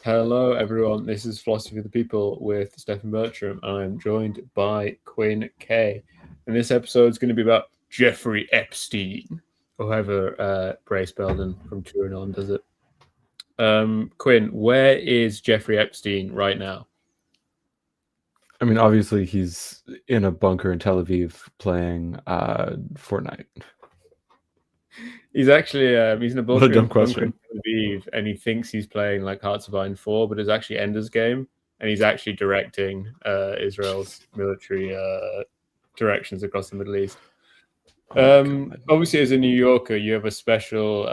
Hello, everyone. This is Philosophy of the People with Stefan Bertram, and I'm joined by Quinn K. And this episode is going to be about Jeffrey Epstein, or however Brace Belden from Turanon does it. Quinn, where is Jeffrey Epstein right now? I mean, obviously, he's in a bunker in Tel Aviv playing Fortnite. He's actually he's in a What a bunker dumb in question. Tel Aviv, and he thinks he's playing like Hearts of Iron 4, but it's actually Ender's Game, and he's actually directing Israel's military directions across the Middle East. Obviously, as a New Yorker, you have a special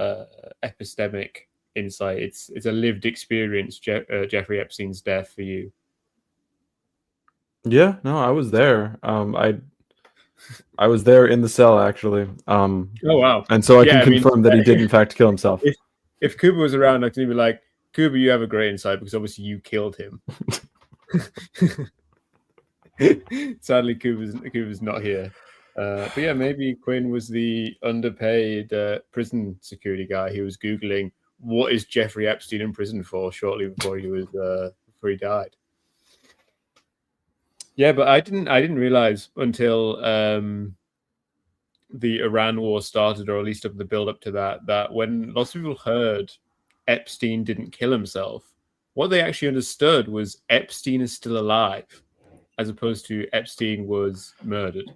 epistemic insight. It's a lived experience, Jeffrey Epstein's death for you. Yeah, no, I was there. I was there in the cell actually. Oh wow! And so I Yeah, can I mean, confirm that he did in fact kill himself. if Kuba was around, I can be like, Kuba, you have a great insight because obviously you killed him. Sadly, Kuba's not here. But yeah, maybe Quinn was the underpaid prison security guy who was Googling what is Jeffrey Epstein in prison for shortly before he died. Yeah, but I didn't realize until the Iran war started, or at least of the build up to that when lots of people heard Epstein didn't kill himself, what they actually understood was Epstein is still alive, as opposed to Epstein was murdered.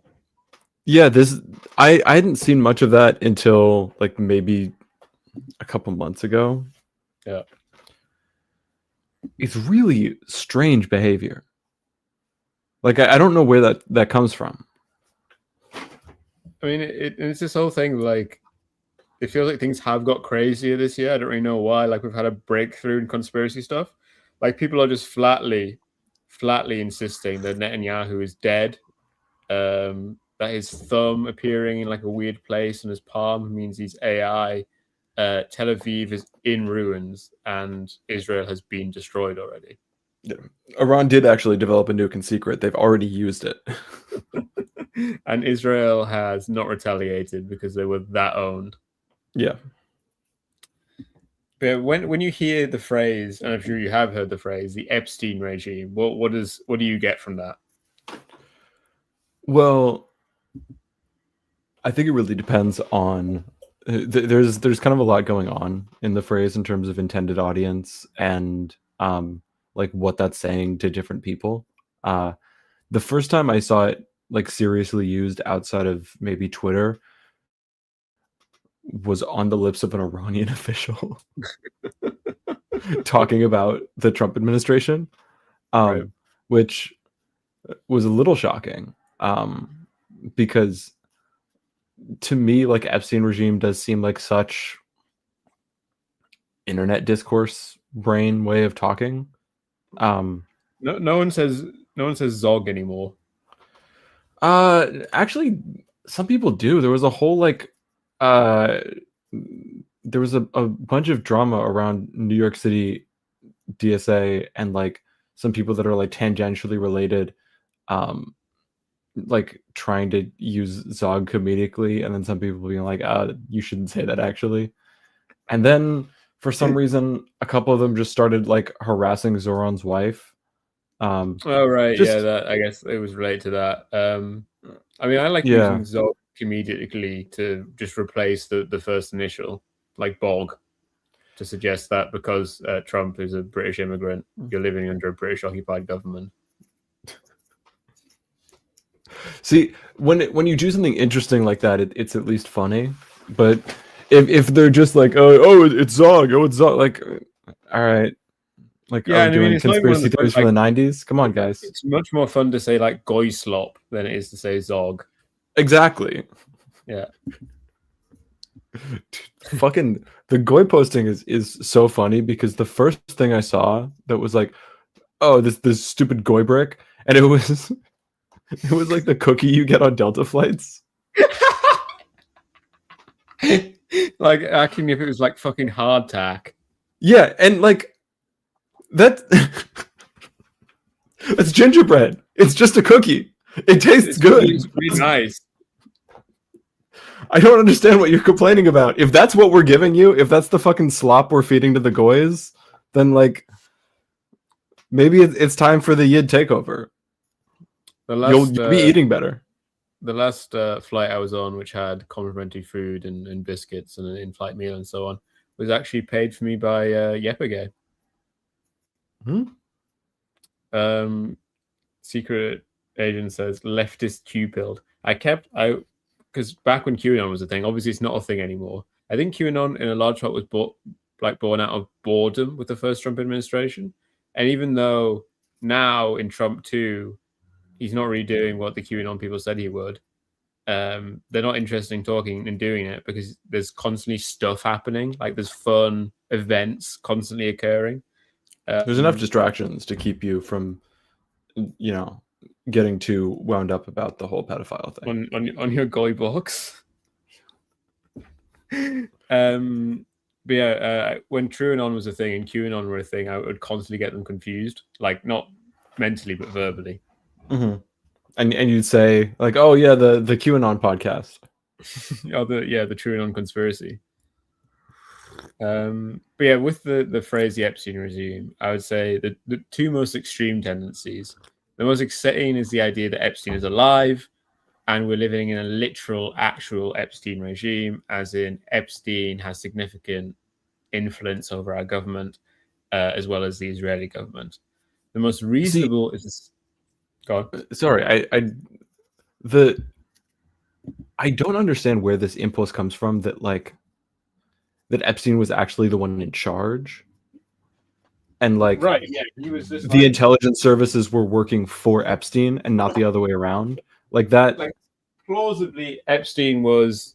Yeah, I hadn't seen much of that until like maybe a couple months ago. Yeah. It's really strange behavior. Like I don't know where that comes from. I mean, it's this whole thing, like, it feels like things have got crazier this year. I don't really know why. Like, we've had a breakthrough in conspiracy stuff. Like, people are just flatly insisting that Netanyahu is dead. That his thumb appearing in like a weird place in his palm means he's AI. Tel Aviv is in ruins, and Israel has been destroyed already. Yeah. Iran did actually develop a nuke in secret. They've already used it. And Israel has not retaliated because they were that owned. Yeah. But when you hear the phrase, and I'm sure you have heard the phrase, the Epstein regime, what do you get from that? Well, I think it really depends on. There's kind of a lot going on in the phrase in terms of intended audience and like what that's saying to different people. The first time I saw it like seriously used outside of maybe Twitter was on the lips of an Iranian official talking about the Trump administration, Right. which was a little shocking because to me, like Epstein regime does seem like such internet discourse brain way of talking. No one says Zog anymore. Actually, some people do. There was a whole like there was a bunch of drama around New York City DSA and like some people that are like tangentially related like trying to use Zog comedically, and then some people being like, you shouldn't say that actually. And then for some reason, a couple of them just started like harassing Zoran's wife. Oh right, yeah. I guess it was related to that. I mean, I like using Zog comedically to just replace the first initial, like Bog, to suggest that because Trump is a British immigrant, you're living under a British occupied government. See, when you do something interesting like that, it's at least funny. But if they're just like, oh, it's Zog, like, all right, like, yeah, are we doing conspiracy theories from the '90s? Come on, guys. It's much more fun to say like Goyslop than it is to say Zog. Exactly. Yeah. Fucking the Goy posting is so funny because the first thing I saw that was like, oh, this stupid Goy brick, and it was like the cookie you get on Delta flights. Like acting if it was like fucking hardtack. Yeah, and like that that's gingerbread. It's just a cookie. It tastes good. It's really nice. I don't understand what you're complaining about. If that's what we're giving you, if that's the fucking slop we're feeding to the goys, then like Maybe it's time for the Yid takeover. You'll be eating better. The last flight I was on, which had complimentary food and biscuits and an in-flight meal and so on, was actually paid for me by Yepagay. Secret agent says leftist Q-pilled. Because back when QAnon was a thing, obviously it's not a thing anymore. I think QAnon in a large part was born out of boredom with the first Trump administration. And even though now in Trump 2, he's not really doing what the QAnon people said he would, they're not interested in talking and doing it because there's constantly stuff happening. Like there's fun events constantly occurring. There's enough distractions to keep you from, getting too wound up about the whole pedophile thing on your goy box. But yeah, when TrueAnon was a thing and QAnon were a thing, I would constantly get them confused, like not mentally but verbally. Mm-hmm. And you'd say like, oh yeah, the QAnon podcast. the TrueAnon conspiracy. But yeah, with the phrase the Epstein regime, I would say that the two most extreme tendencies. The most exciting is the idea that Epstein is alive and we're living in a literal, actual Epstein regime, as in Epstein has significant influence over our government, as well as the Israeli government. The most reasonable is this. Go on. Sorry, I don't understand where this impulse comes from that Epstein was actually the one in charge. And right, yeah, he was the intelligence services were working for Epstein and not the other way around. Plausibly, Epstein was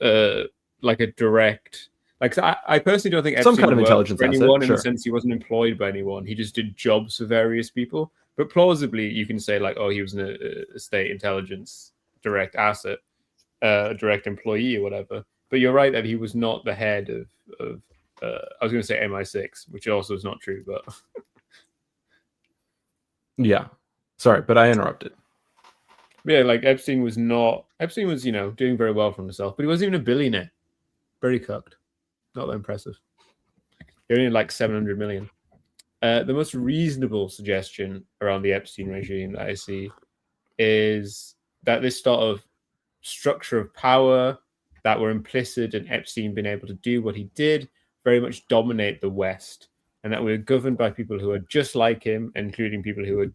like a direct. I personally don't think Epstein some kind of intelligence for anyone asset, in the sense he wasn't employed by anyone. He just did jobs for various people. But plausibly, you can say he was a state intelligence direct asset, direct employee or whatever. But you're right that he was not the head of I was going to say MI6, which also is not true, but yeah, sorry, but I interrupted. Yeah, Epstein was doing very well for himself, but he wasn't even a billionaire. Very cooked. Not that impressive. He only had 700 million. The most reasonable suggestion around the Epstein regime that I see is that this sort of structure of power that were implicit in Epstein being able to do what he did very much dominate the West, and that we're governed by people who are just like him, including people who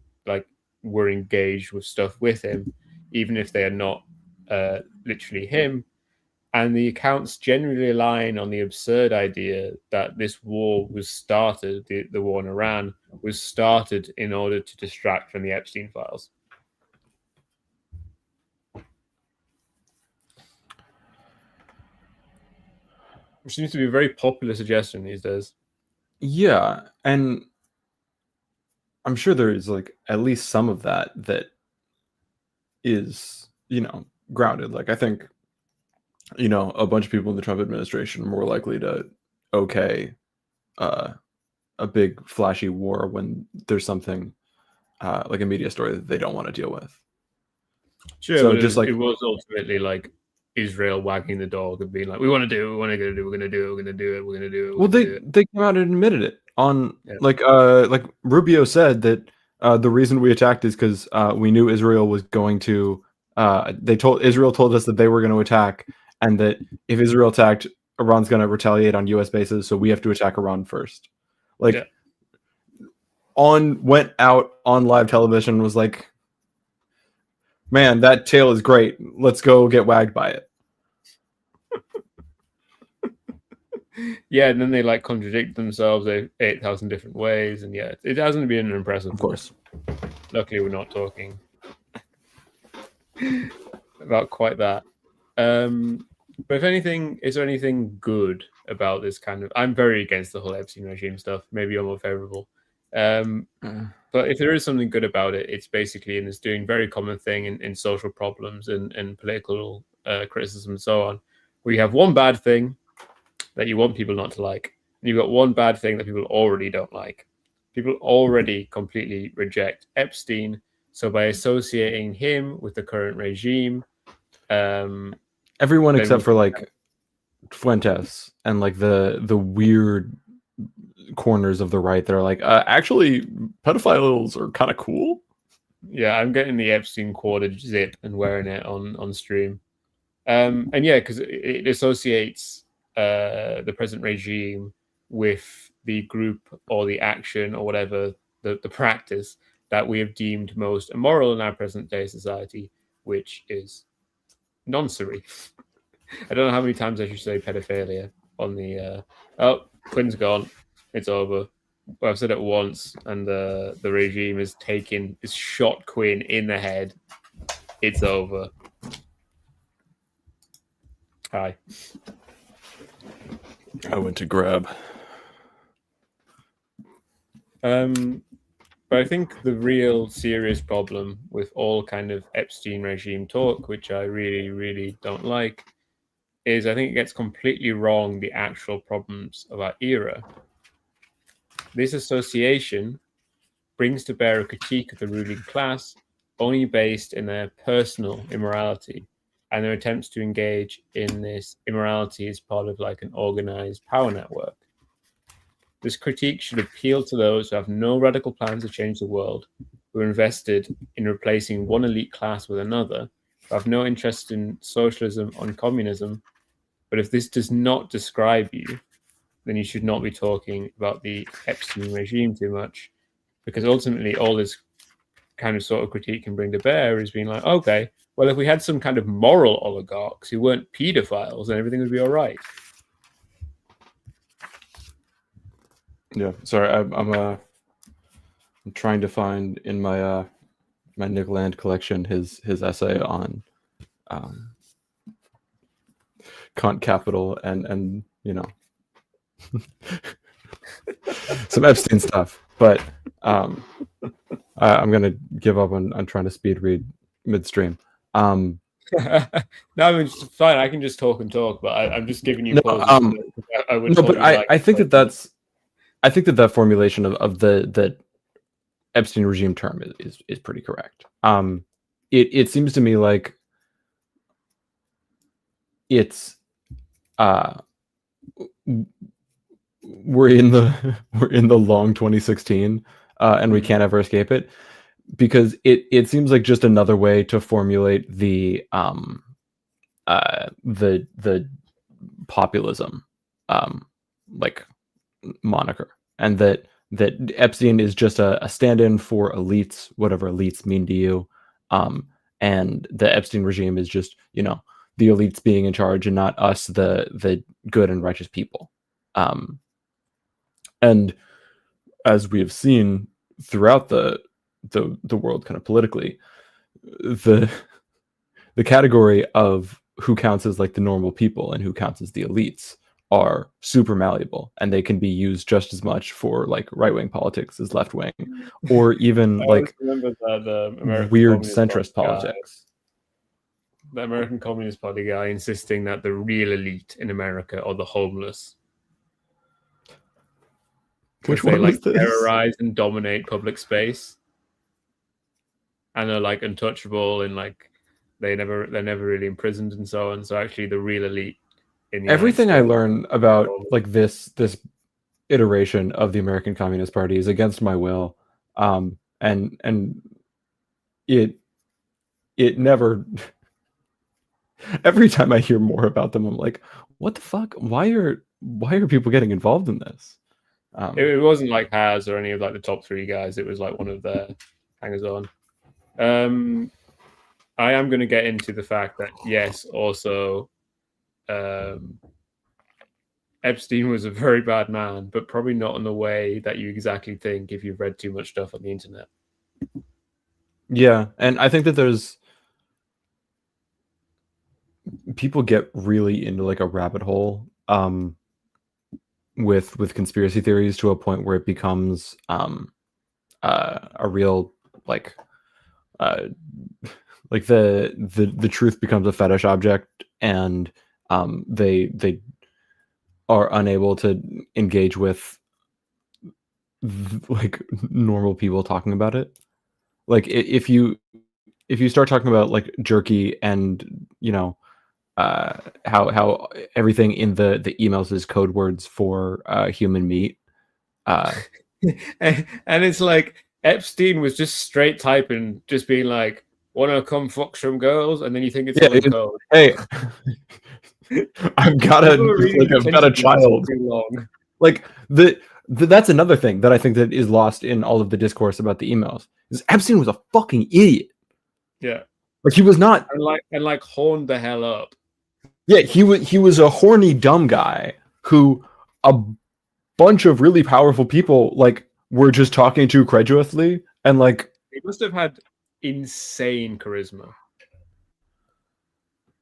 were engaged with stuff with him, even if they are not literally him. And the accounts generally align on the absurd idea that this war was started, the war in Iran, was started in order to distract from the Epstein files. Which seems to be a very popular suggestion these days. Yeah, and I'm sure there is at least some of that is, grounded. I think, a bunch of people in the Trump administration are more likely to a big flashy war when there's something like a media story that they don't want to deal with. Sure, so just it was ultimately Israel wagging the dog and being we want to do it, we're going to do it. Well, they came out and admitted it on Rubio said that the reason we attacked is because we knew Israel was going to. Israel told us that they were going to attack, and that if Israel attacked, Iran's going to retaliate on U.S. bases, so we have to attack Iran first. Went out on live television and was like, man, that tail is great. Let's go get wagged by it. Yeah, and then they contradict themselves 8,000 different ways, and yeah, it hasn't been an impressive. Of course. Luckily, we're not talking about quite that. But if anything, is there anything good about this kind of? I'm very against the whole Epstein regime stuff. Maybe you're more favorable. But if there is something good about it, it's basically in this doing very common thing in social problems and political criticism and so on, where you have one bad thing that you want people not to like, and you've got one bad thing that people already don't like. People already completely reject Epstein, so by associating him with the current regime, everyone except for Fuentes and the weird corners of the right that are actually pedophiles are kind of cool. Yeah, I'm getting the Epstein quarter zip and wearing it on stream. And yeah, because it associates the present regime with the group or the action or whatever the practice that we have deemed most immoral in our present day society, which is noncery. I don't know how many times I should say pedophilia on the. Oh, Quinn's gone. It's over. Well, I've said it once, and the regime is shot Quinn in the head. It's over. Hi. I went to grab. But I think the real serious problem with all kind of Epstein regime talk, which I really, really don't like, is I think it gets completely wrong the actual problems of our era. This association brings to bear a critique of the ruling class only based in their personal immorality, and their attempts to engage in this immorality as part of like an organized power network. This critique should appeal to those who have no radical plans to change the world, who are invested in replacing one elite class with another, who have no interest in socialism or communism. But if this does not describe you, then you should not be talking about the Epstein regime too much, because ultimately all this kind of sort of critique can bring to bear is being like, okay, well, if we had some kind of moral oligarchs who weren't pedophiles, then everything would be all right. Yeah, sorry, I'm trying to find in my my Nick Land collection his essay on Kant Capital and you know some Epstein stuff, but I'm gonna give up on trying to speed read midstream. No, I mean, it's fine. I can just talk and talk, but I'm just giving you pauses. I think that formulation of the Epstein regime term is pretty correct. It seems to me like it's we're in the long 2016 and we can't ever escape it, because it seems like just another way to formulate the populism like moniker, and that Epstein is just a stand-in for elites, whatever elites mean to you, and the Epstein regime is just, you know, the elites being in charge and not us, the good and righteous people. And as we have seen throughout the world, kind of politically, the category of who counts as like the normal people and who counts as the elites are super malleable, and they can be used just as much for like right-wing politics as left-wing, or even like weird centrist politics. The American Communist Party guy insisting that the real elite in America are the homeless. Which one was this? Terrorize and dominate public space, and are like untouchable, and like they're never really imprisoned and so on. So actually, the real elite. Everything I learn about like this iteration of the American Communist Party is against my will, and it never. Every time I hear more about them, I'm like, what the fuck? Why are people getting involved in this? It wasn't like Haas or any of like the top three guys. It was like one of their hangers on. I am going to get into the fact that yes, also. Epstein was a very bad man, but probably not in the way that you exactly think if you've read too much stuff on the internet. Yeah, and I think that there's people get really into like a rabbit hole with conspiracy theories to a point where it becomes a real like the truth becomes a fetish object, and they are unable to engage with like normal people talking about it. Like if you start talking about like jerky and, you know, how everything in the emails is code words for human meat, and it's like Epstein was just straight typing, just being like, "Wanna come fuck some girls?" And then you think it's Yeah, all in code. hey, I've got People are reading a attention to this for child. too long. Like that's another thing that I think that is lost in all of the discourse about the emails. Is Epstein was a fucking idiot. Yeah, Like he was not. and like horned the hell up. Yeah, he was a horny dumb guy who a bunch of really powerful people like were just talking to credulously and like He must have had insane charisma.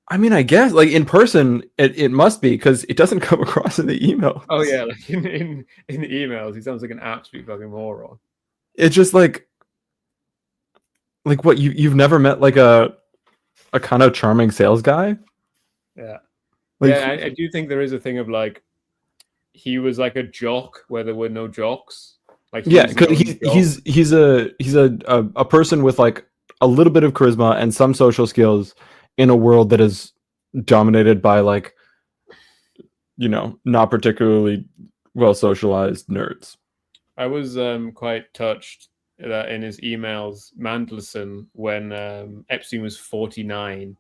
I mean, I guess like in person it must be because it doesn't come across in the email. Oh yeah, like in the emails, he sounds like an absolute fucking moron. It's just like what you've never met like a kind of charming sales guy. Yeah, Like, yeah. I do think there is a thing of like he was like a jock where there were no jocks. Like yeah, because he's a person with like a little bit of charisma and some social skills in a world that is dominated by like not particularly well socialized nerds. I was quite touched that in his emails, Mandelson, when Epstein was 49,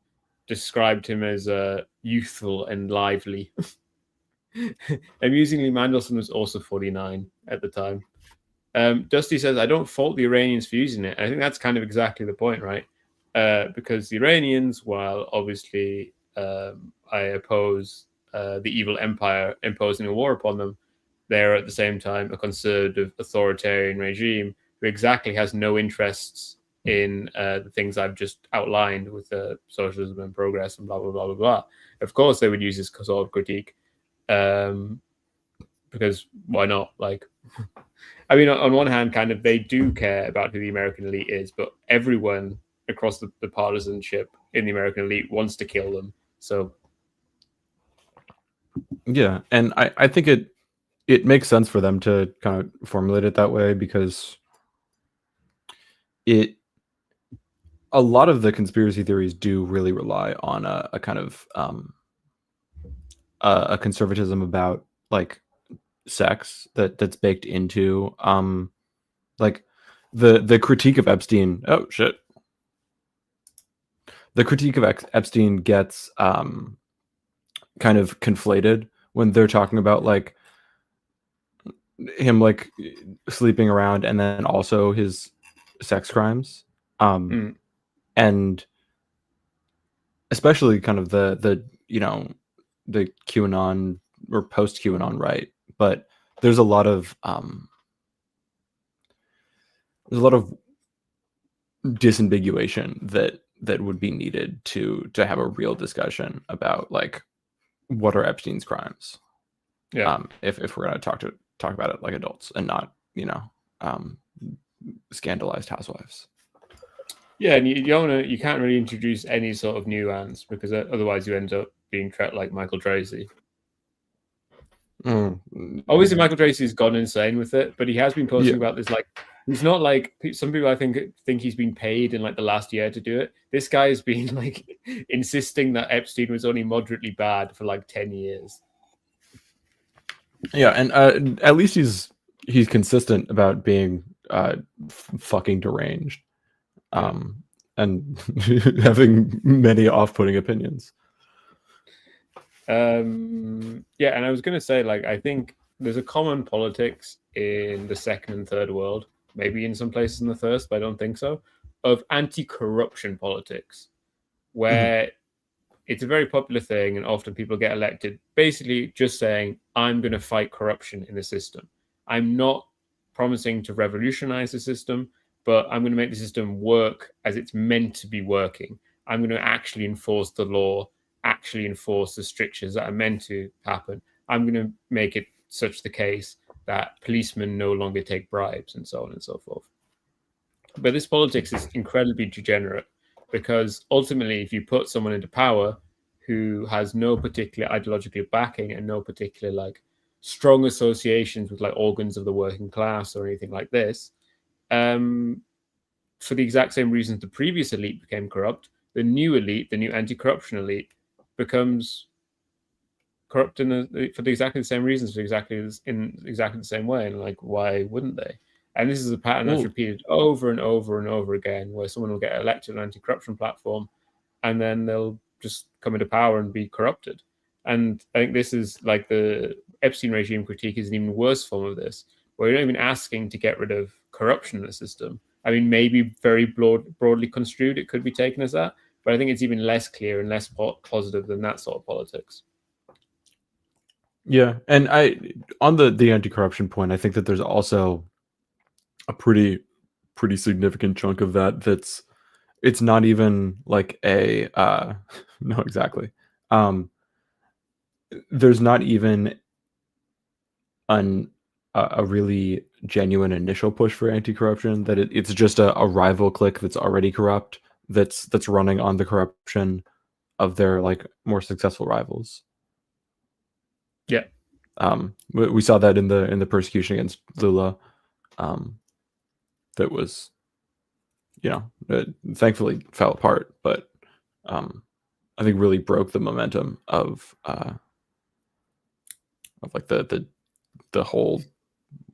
described him as youthful and lively. Amusingly, Mandelson was also 49 at the time. Dusty says, I don't fault the Iranians for using it. I think that's kind of exactly the point, right? Because the Iranians, while obviously I oppose the evil empire imposing a war upon them, they're at the same time a conservative authoritarian regime who exactly has no interests in the things I've just outlined with socialism and progress and blah, blah, blah, blah, blah. Of course, they would use this sort of critique because why not? Like, I mean, on one hand, kind of they do care about who the American elite is, but everyone across the partisanship in the American elite wants to kill them. So, yeah, and I think it makes sense for them to kind of formulate it that way because a lot of the conspiracy theories do really rely on a kind of a conservatism about like sex that's baked into like the critique of Epstein. Oh shit. The critique of Epstein gets kind of conflated when they're talking about like him like sleeping around and then also his sex crimes. And especially kind of the the QAnon or post QAnon right, but there's a lot of disambiguation that would be needed to have a real discussion about like what are Epstein's crimes. yeah. If we're going to talk about it like adults and not scandalized housewives. Yeah, and you can't really introduce any sort of nuance because otherwise you end up being treated like Michael Tracy. Obviously, Michael Tracy's gone insane with it, but he has been posting about this. Like, he's not like some people. I think he's been paid in like the last year to do it. This guy has been like insisting that Epstein was only moderately bad for like 10 years. Yeah, and at least he's consistent about being fucking deranged, and having many off-putting opinions. Yeah, and I was gonna say, like, I think there's a common politics in the second and third world, maybe in some places in the first, but I don't think so, of anti-corruption politics, where it's a very popular thing, and often people get elected basically just saying, I'm going to fight corruption in the system. I'm not promising to revolutionize the system, but I'm going to make the system work as it's meant to be working. I'm going to actually enforce the law, actually enforce the strictures that are meant to happen. I'm going to make it such the case that policemen no longer take bribes and so on and so forth. But this politics is incredibly degenerate because ultimately, if you put someone into power who has no particular ideological backing and no particular like strong associations with like organs of the working class or anything like this, for the exact same reasons the previous elite became corrupt, the new elite, the new anti-corruption elite, becomes corrupt for exactly the same reasons, in exactly the same way. And like, why wouldn't they? And this is a pattern that's repeated over and over and over again, where someone will get elected on an anti-corruption platform, and then they'll just come into power and be corrupted. And I think this is like the Epstein regime critique is an even worse form of this, where you're not even asking to get rid of corruption in the system. I mean, maybe very broadly construed, it could be taken as that, but I think it's even less clear and less positive than that sort of politics. Yeah, and on the anti-corruption point, I think that there's also a pretty significant chunk of that's it's not even like a no, exactly. There's not even a really genuine initial push for anti-corruption, that it's just a rival clique that's already corrupt, that's running on the corruption of their like more successful rivals. Yeah. We saw that in the persecution against Lula. That was, it thankfully fell apart, but I think really broke the momentum of like the whole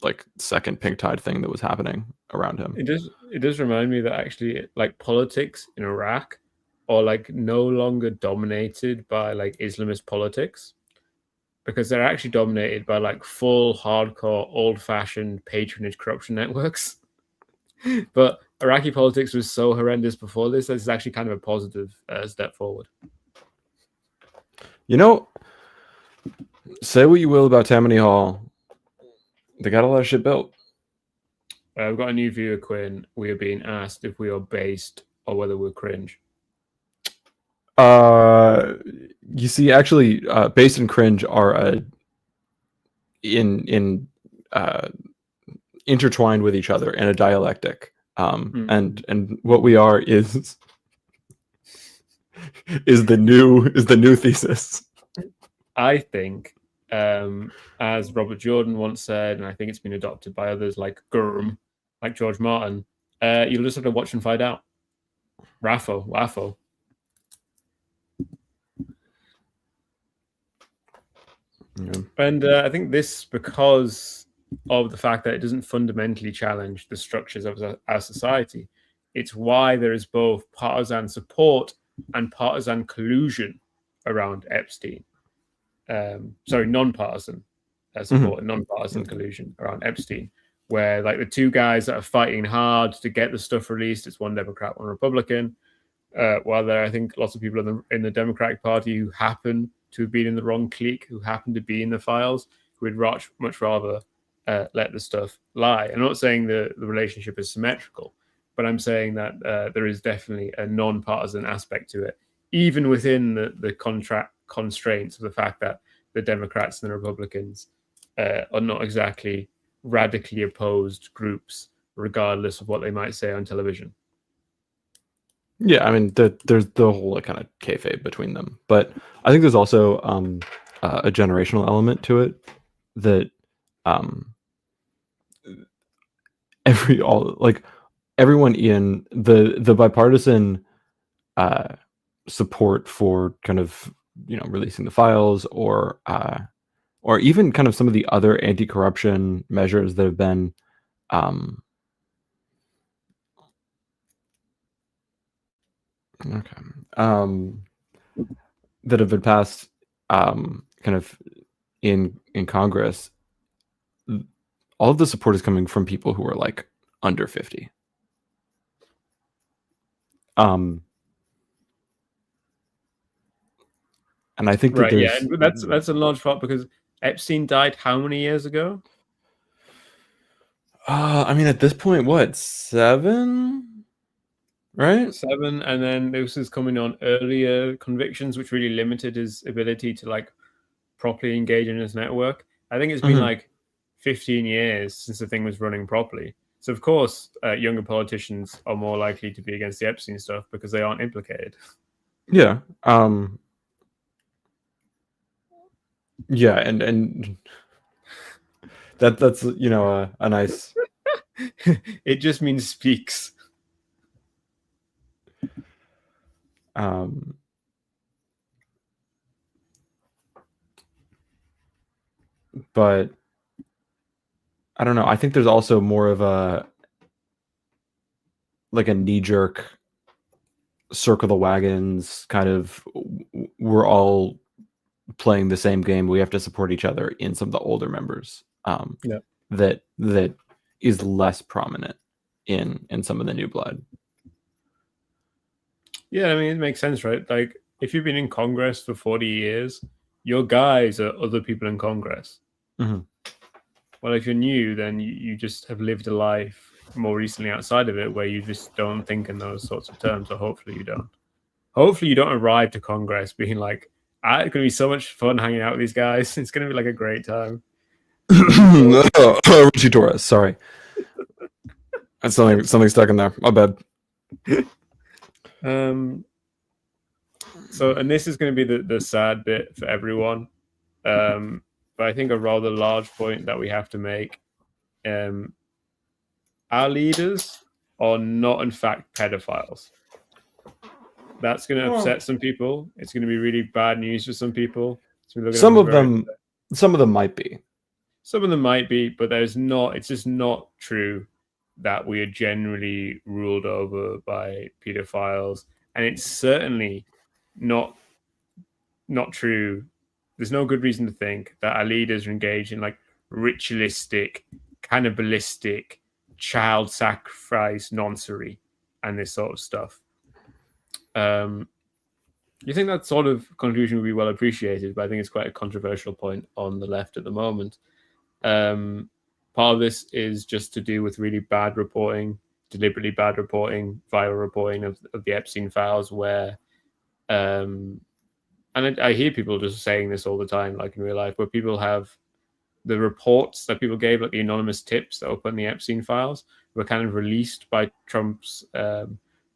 like second pink tide thing that was happening around him. It does remind me that actually like politics in Iraq are like no longer dominated by like Islamist politics, because they're actually dominated by like full hardcore old-fashioned patronage corruption networks. But Iraqi politics was so horrendous before this is actually kind of a positive step forward. Say what you will about Tammany Hall, they got a lot of shit built. We've got a new viewer, Quinn. We are being asked if we are based or whether we're cringe. You see, actually, based and cringe are intertwined with each other in a dialectic. And what we are is the new thesis. I think, as Robert Jordan once said, and I think it's been adopted by others like Gurm, like George Martin, you'll just have to watch and find out. Raffo, waffo. Yeah. And I think this, because of the fact that it doesn't fundamentally challenge the structures of our society, it's why there is both partisan support and partisan collusion around Epstein. Non-partisan support and non-partisan collusion around Epstein, where like the two guys that are fighting hard to get the stuff released, it's one Democrat, one Republican. While there are, I think, lots of people in the Democratic Party who happen to have been in the wrong clique, who happen to be in the files, who would much rather let the stuff lie. I'm not saying the relationship is symmetrical, but I'm saying that there is definitely a non-partisan aspect to it, even within the contract constraints of the fact that the Democrats and the Republicans are not exactly radically opposed groups, regardless of what they might say on television. Yeah, I mean, there's the whole kind of kayfabe between them, but I think there's also a generational element to it that everyone in the bipartisan support for kind of releasing the files, or even kind of some of the other anti-corruption measures that have been that have been passed kind of in Congress. All of the support is coming from people who are like under 50. And I think that and that's a large part because Epstein died how many years ago? I mean, at this point, what, 7? Right? 7, and then this is coming on earlier convictions, which really limited his ability to like properly engage in his network. I think it's been like 15 years since the thing was running properly. So of course, younger politicians are more likely to be against the Epstein stuff because they aren't implicated. Yeah. Yeah, and that's a nice. It just means speaks. But I don't know. I think there's also more of a knee-jerk circle the wagons kind of, we're all playing the same game, we have to support each other in some of the older members, Yeah. that is less prominent in some of the new blood. Yeah, I mean, it makes sense, right? Like, if you've been in Congress for 40 years, your guys are other people in Congress. Mm-hmm. Well, if you're new, then you just have lived a life more recently outside of it where you just don't think in those sorts of terms, or hopefully you don't. Hopefully you don't arrive to Congress being like, it's going to be so much fun hanging out with these guys. It's going to be like a great time. Richie Torres, sorry. That's something stuck in there. My bad. So, and this is going to be the sad bit for everyone. But I think a rather large point that we have to make, our leaders are not, in fact, pedophiles. That's going to upset some people. It's going to be really bad news for some people. Some of them might be. Some of them might be, but it's just not true that we are generally ruled over by pedophiles. And it's certainly not true. There's no good reason to think that our leaders are engaged in like ritualistic, cannibalistic, child sacrifice nonsense and this sort of stuff. You think that sort of conclusion would be well appreciated, but I think it's quite a controversial point on the left at the moment. Part of this is just to do with really bad reporting, deliberately bad reporting, viral reporting of the Epstein files, where, and I hear people just saying this all the time, like in real life, where people have the reports that people gave, like the anonymous tips that were put in the Epstein files, were kind of released by Trump's,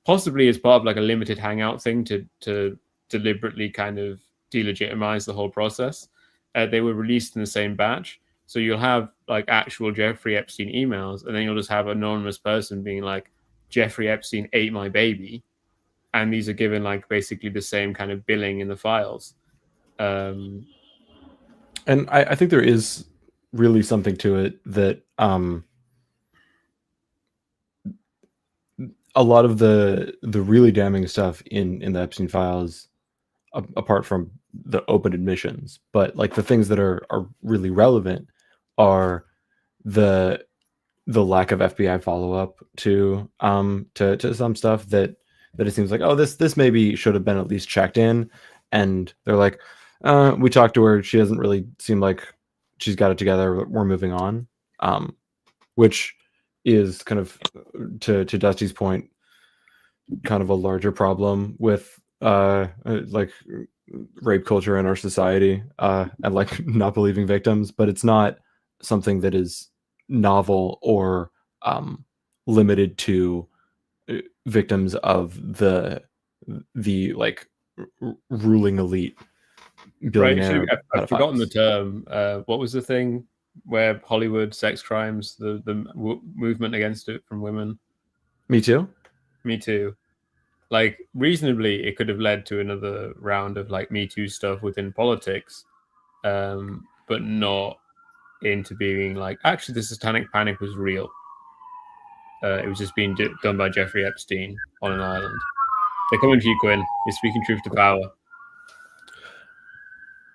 possibly as part of like a limited hangout thing to deliberately kind of delegitimize the whole process. They were released in the same batch. So you'll have like actual Jeffrey Epstein emails, and then you'll just have an anonymous person being like, Jeffrey Epstein ate my baby. And these are given like basically the same kind of billing in the files. And I think there is really something to it that a lot of the really damning stuff in the Epstein files, apart from the open admissions, but like the things that are really relevant are the lack of FBI follow-up to some stuff that it seems like, oh, this maybe should have been at least checked in, and they're like, we talked to her, she doesn't really seem like she's got it together, we're moving on, which is kind of, to Dusty's point, kind of a larger problem with like rape culture in our society, and like not believing victims, but it's not something that is novel or limited to victims of the like ruling elite billionaire. Right. I've forgotten the term. What was the thing where Hollywood sex crimes, the movement against it from women? Me Too. Me Too. Like, reasonably, it could have led to another round of like Me Too stuff within politics, but not into being like, actually, the satanic panic was real. It was just being done by Jeffrey Epstein on an island. They're coming for you, Quinn. You're speaking truth to power.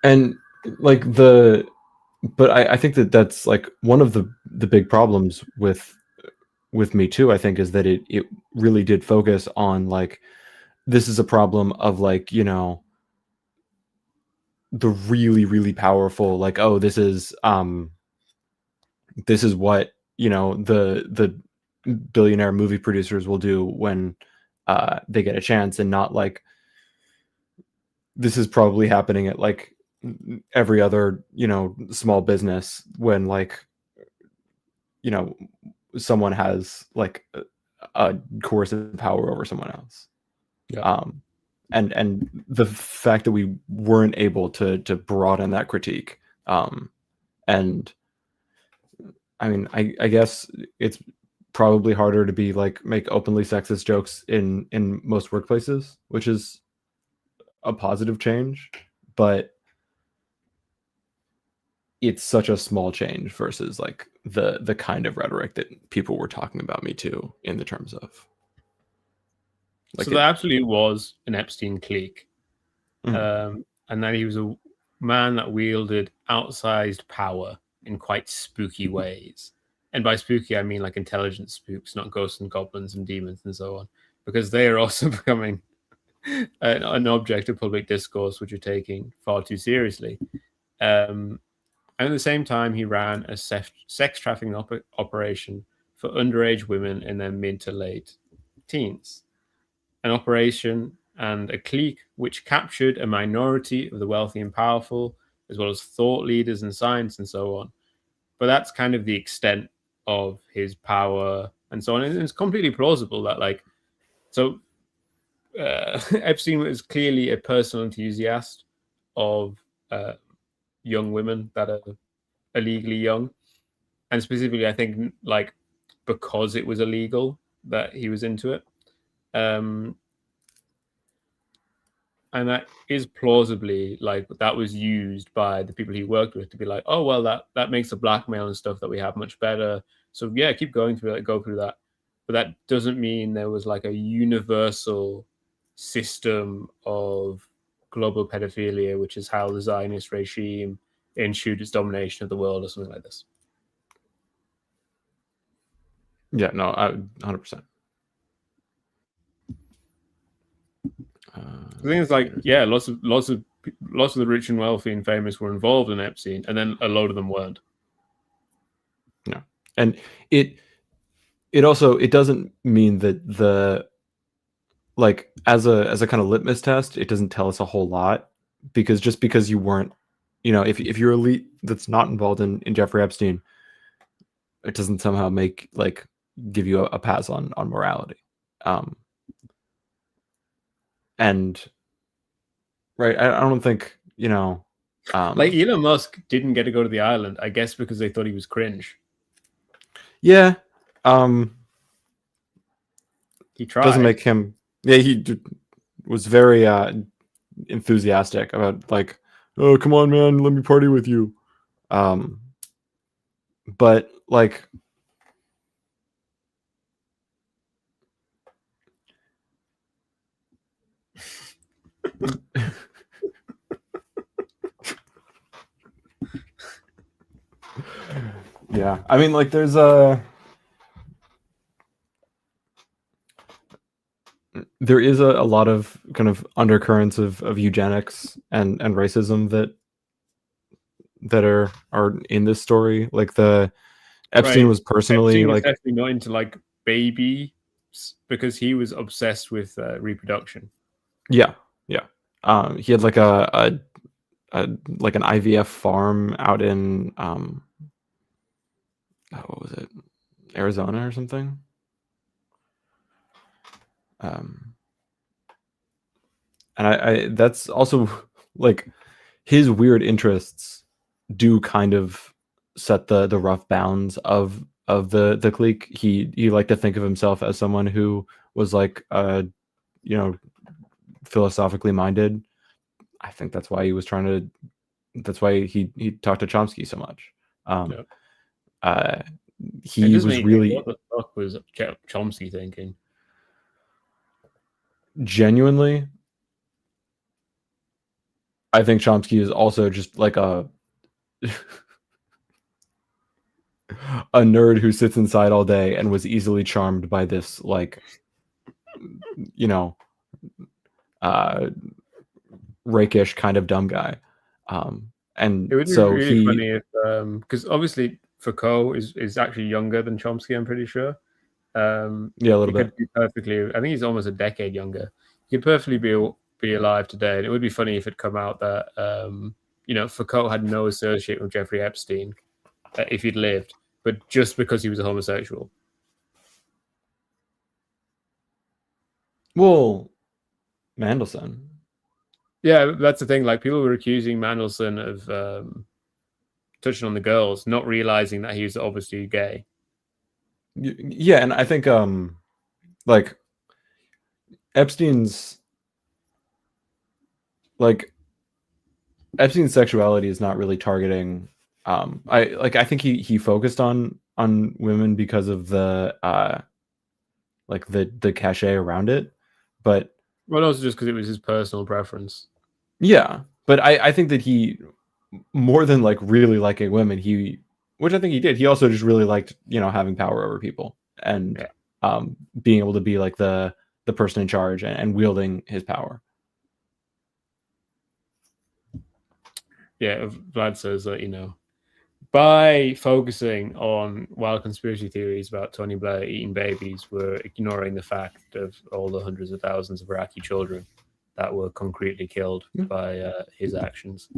And like but I think that's like one of the big problems with Me Too, I think, is that it really did focus on like, this is a problem of like, you know, the really, really powerful, like, oh, this is what, you know, the billionaire movie producers will do when they get a chance, and not like, this is probably happening at like every other, you know, small business when like, you know, someone has like a coercive power over someone else. Yeah. And the fact that we weren't able to broaden that critique, and I mean, I guess it's probably harder to be like, make openly sexist jokes in most workplaces, which is a positive change, but it's such a small change versus like the kind of rhetoric that people were talking about Me Too in the terms of So like there it. absolutely was an Epstein clique, Mhm. and that he was a man that wielded outsized power in quite spooky ways. And by spooky, I mean like intelligent spooks, not ghosts and goblins and demons and so on, because they are also becoming an object of public discourse, which are taking far too seriously. And at the same time, he ran a sex trafficking operation for underage women in their mid to late teens, an operation and a clique which captured a minority of the wealthy and powerful, as well as thought leaders in science and so on. But that's kind of the extent of his power and so on. And it's completely plausible that, like, so Epstein was clearly a personal enthusiast of young women that are illegally young. And specifically, I think, like, because it was illegal that he was into it. Um, and that is plausibly like that was used by the people he worked with to be like, oh well, that makes the blackmail and stuff that we have much better. So yeah, keep going through that, go through that. But that doesn't mean there was like a universal system of global pedophilia, which is how the Zionist regime ensured its domination of the world or something like this. Yeah, no, 100%. The thing is, like, yeah, lots of the rich and wealthy and famous were involved in Epstein, and then a load of them weren't. No, and it also it doesn't mean that the like as a kind of litmus test, it doesn't tell us a whole lot because just because you weren't, if you're elite that's not involved in Jeffrey Epstein, it doesn't somehow make like give you a pass on morality. And right, I don't think Like Elon Musk didn't get to go to the island, I guess, because they thought he was cringe. yeah, He doesn't tried. make him. Yeah, was very enthusiastic about like, oh come on man, let me party with you. But like yeah, I mean like there is a lot of kind of undercurrents of eugenics and racism that are in this story. Like the Epstein Right. was personally Epstein was like, definitely not into like babies because he was obsessed with reproduction. yeah, yeah. He had like a like an IVF farm out in what was it, Arizona or something. And I that's also like his weird interests do kind of set the rough bounds of the clique. He liked to think of himself as someone who was like you know philosophically minded. I think that's why he was trying to. That's why he talked to Chomsky so much. Yeah. Uh, It he does was make you think, really what the fuck was Chomsky thinking? genuinely. I think Chomsky is also just like a nerd who sits inside all day and was easily charmed by this like you know uh rakish kind of dumb guy. And It would be so really he funny if, because obviously Foucault is actually younger than Chomsky, I'm pretty sure. yeah, a little He could bit. be perfectly, I think he's almost a decade younger. He could perfectly be alive today. And it would be funny if it come out that, Foucault had no association with Jeffrey Epstein if he'd lived, but just because he was a homosexual. Well, Mandelson. Yeah, that's the thing. Like, people were accusing Mandelson of touching on the girls, not realizing that he was obviously gay. Yeah, and I think like Epstein's like Epstein's sexuality is not really targeting I think he focused on women because of the the cachet around it, but well, also just because it was his personal preference. yeah, but I think that he more than like really liking women, which I think he did, he also just really liked, having power over people and being able to be like the person in charge and wielding his power. Yeah, Vlad says that, by focusing on wild conspiracy theories about Tony Blair eating babies, we're ignoring the fact of all the hundreds of thousands of Iraqi children that were concretely killed by his actions.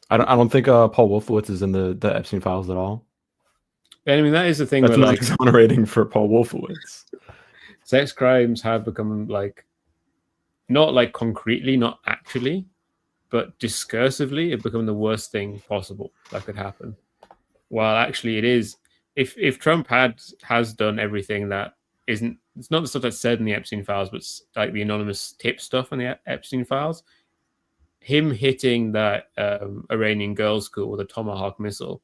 I don't think Paul Wolfowitz is in the Epstein files at all. And I mean, that is the thing. That's where not exonerating for Paul Wolfowitz. Sex crimes have become not concretely, not actually, but discursively, have become the worst thing possible that could happen. While actually, it is. If Trump has done everything that isn't, it's not the stuff that's said in the Epstein files, but like the anonymous tip stuff in the Epstein files. Him hitting that Iranian girls' school with a Tomahawk missile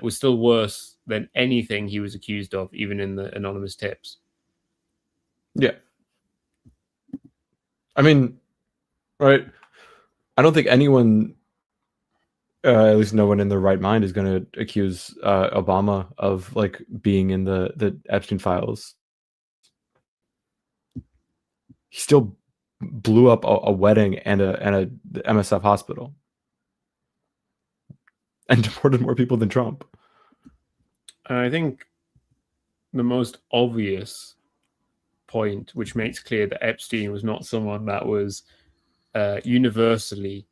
was still worse than anything he was accused of, even in the anonymous tips. Yeah. I mean, right. I don't think anyone, at least no one in their right mind, is going to accuse Obama of being in the Epstein files. He still blew up a wedding and a MSF hospital and deported more people than Trump. I think the most obvious point, which makes clear that Epstein was not someone that was universally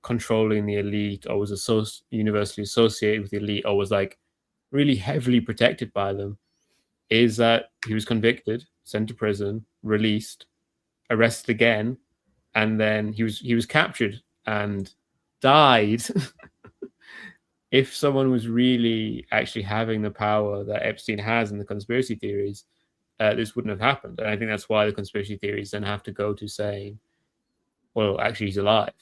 controlling the elite, or was universally associated with the elite, or was really heavily protected by them, is that he was convicted, sent to prison, released, arrested again, and then he was captured and died. If someone was really actually having the power that Epstein has in the conspiracy theories, this wouldn't have happened. And I think that's why the conspiracy theories then have to go to saying, well, actually, he's alive.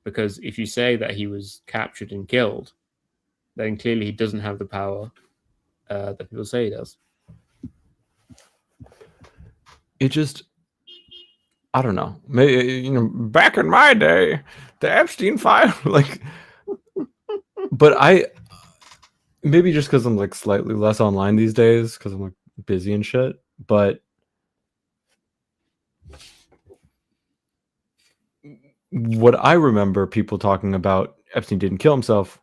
Because if you say that he was captured and killed, then clearly he doesn't have the power that people say he does. It just, I don't know. Maybe, back in my day, the Epstein file, but maybe just because I'm slightly less online these days because I'm busy and shit, but what I remember people talking about Epstein didn't kill himself,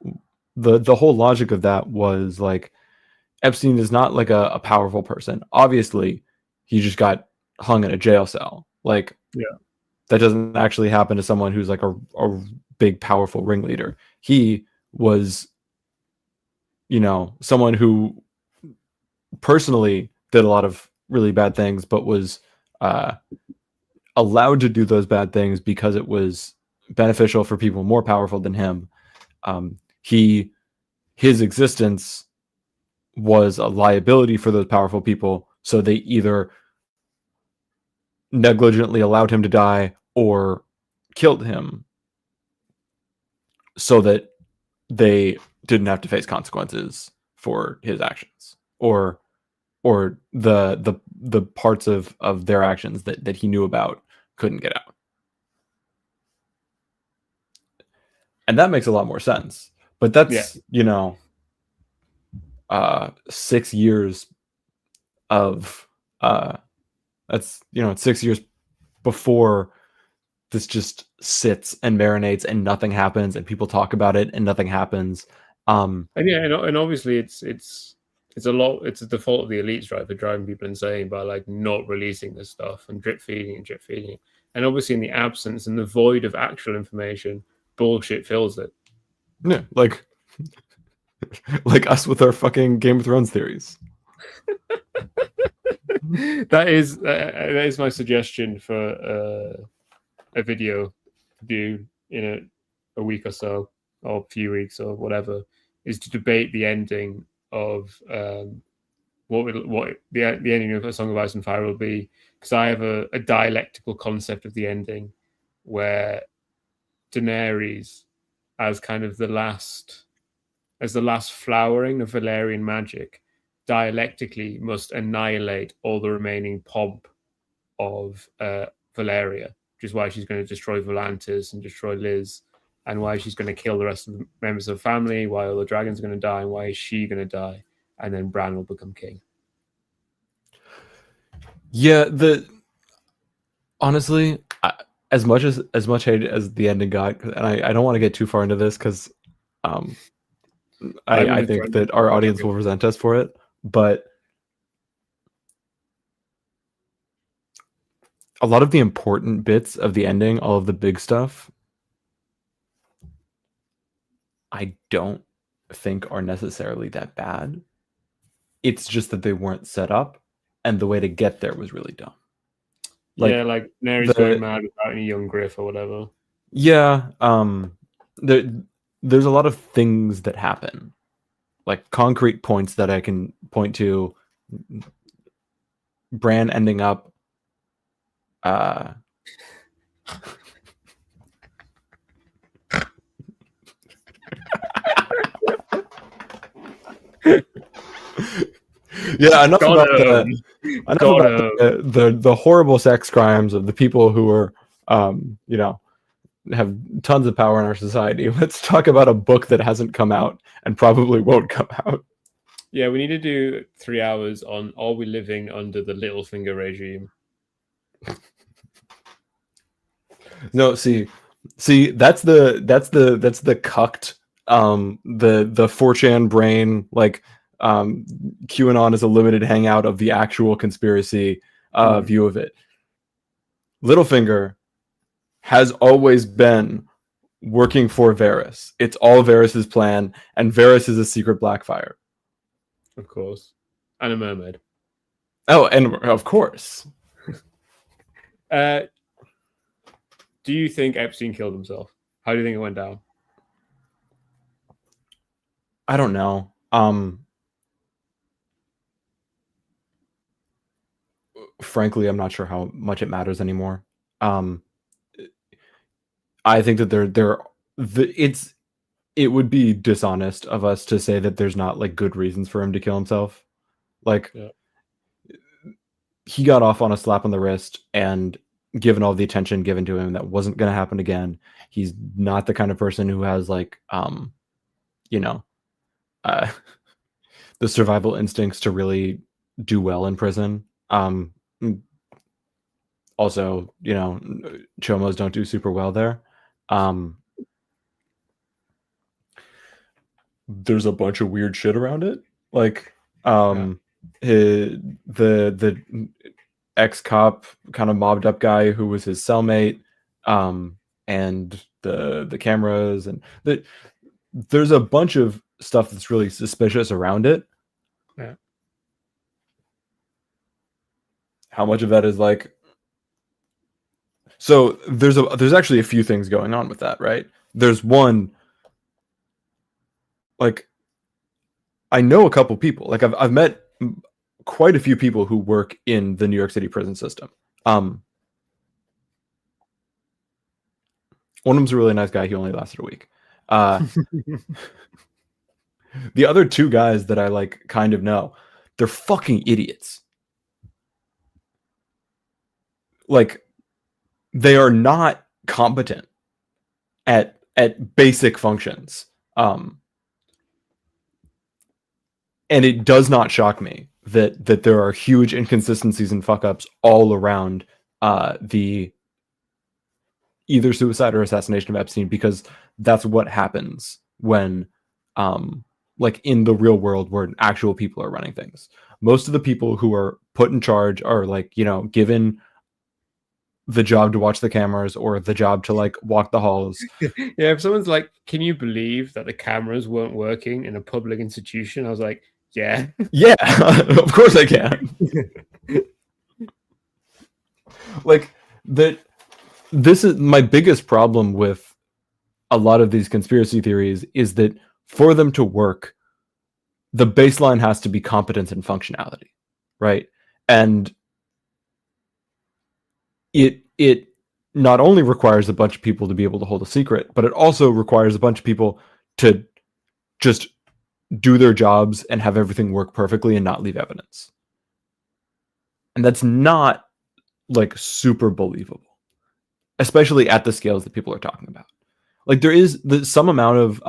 the whole logic of that was Epstein is not a powerful person. Obviously, he just got hung in a jail cell. That doesn't actually happen to someone who's a big, powerful ringleader. He was, someone who personally did a lot of really bad things, but was allowed to do those bad things because it was beneficial for people more powerful than him. His existence was a liability for those powerful people, so they either negligently allowed him to die or killed him so that they didn't have to face consequences for his actions or the parts of their actions that he knew about couldn't get out. And that makes a lot more sense. But that's 6 years of that's 6 years before this just sits and marinates and nothing happens and people talk about it and nothing happens. And obviously it's a lot. It's the fault of the elites, right, for driving people insane by not releasing this stuff and drip feeding. And obviously, in the absence and the void of actual information, bullshit fills it. Yeah, like us with our fucking Game of Thrones theories. That is my suggestion for a video to do in a week or so, or a few weeks or whatever, is to debate the ending of what the ending of A Song of Ice and Fire will be, because I have a dialectical concept of the ending where Daenerys as kind of the last flowering of Valerian magic, dialectically must annihilate all the remaining pomp of Valeria, which is why she's going to destroy Volantis and destroy Liz, and why she's going to kill the rest of the members of the family, why all the dragons are going to die, and why is she going to die, and then Bran will become king. Yeah, honestly, as much hate as the ending got, and I don't want to get too far into this because I think that our audience will resent us for it, but a lot of the important bits of the ending, all of the big stuff, I don't think are necessarily that bad. It's just that they weren't set up, and the way to get there was really dumb. Like Mary's going mad without any young Griff or whatever. Yeah, there's a lot of things that happen, like concrete points that I can point to. Bran ending up yeah, enough about the horrible sex crimes of the people who are have tons of power in our society. Let's talk about a book that hasn't come out and probably won't come out. Yeah, we need to do 3 hours on Are We Living Under the Littlefinger Regime? No, see, that's the cucked, the 4chan brain, like QAnon is a limited hangout of the actual conspiracy view of it. Littlefinger has always been working for Varys. It's all Varys's plan, and Varys is a secret Blackfire. Of course. And a mermaid. Oh, and of course. Do you think Epstein killed himself? How do you think it went down? I don't know. Frankly, I'm not sure how much it matters anymore. I think that it would be dishonest of us to say that there's not like good reasons for him to kill himself. Like, he got off on a slap on the wrist, and given all the attention given to him, that wasn't going to happen again. He's not the kind of person who has like, the survival instincts to really do well in prison. Also, chomos don't do super well there. There's a bunch of weird shit around it, like the ex-cop kind of mobbed up guy who was his cellmate, and the cameras, and there's a bunch of stuff that's really suspicious around it. Yeah. How much of that is like, so there's actually a few things going on with that, right? There's one, like, I know a couple people, like I've met quite a few people who work in the New York City prison system. One of them's a really nice guy. He only lasted a week. The other two guys that I like kind of know, they're fucking idiots. Like, they are not competent at basic functions. And it does not shock me that there are huge inconsistencies and fuck ups all around the either suicide or assassination of Epstein, because that's what happens when like in the real world where actual people are running things. Most of the people who are put in charge are like, given the job to watch the cameras or the job to like walk the halls. Yeah, if someone's like, can you believe that the cameras weren't working in a public institution? I was like, yeah. Yeah, of course I can. Like, this is my biggest problem with a lot of these conspiracy theories, is that for them to work, the baseline has to be competence and functionality, right? And it not only requires a bunch of people to be able to hold a secret, but it also requires a bunch of people to just do their jobs and have everything work perfectly and not leave evidence. And that's not like super believable, especially at the scales that people are talking about. Like there is some amount of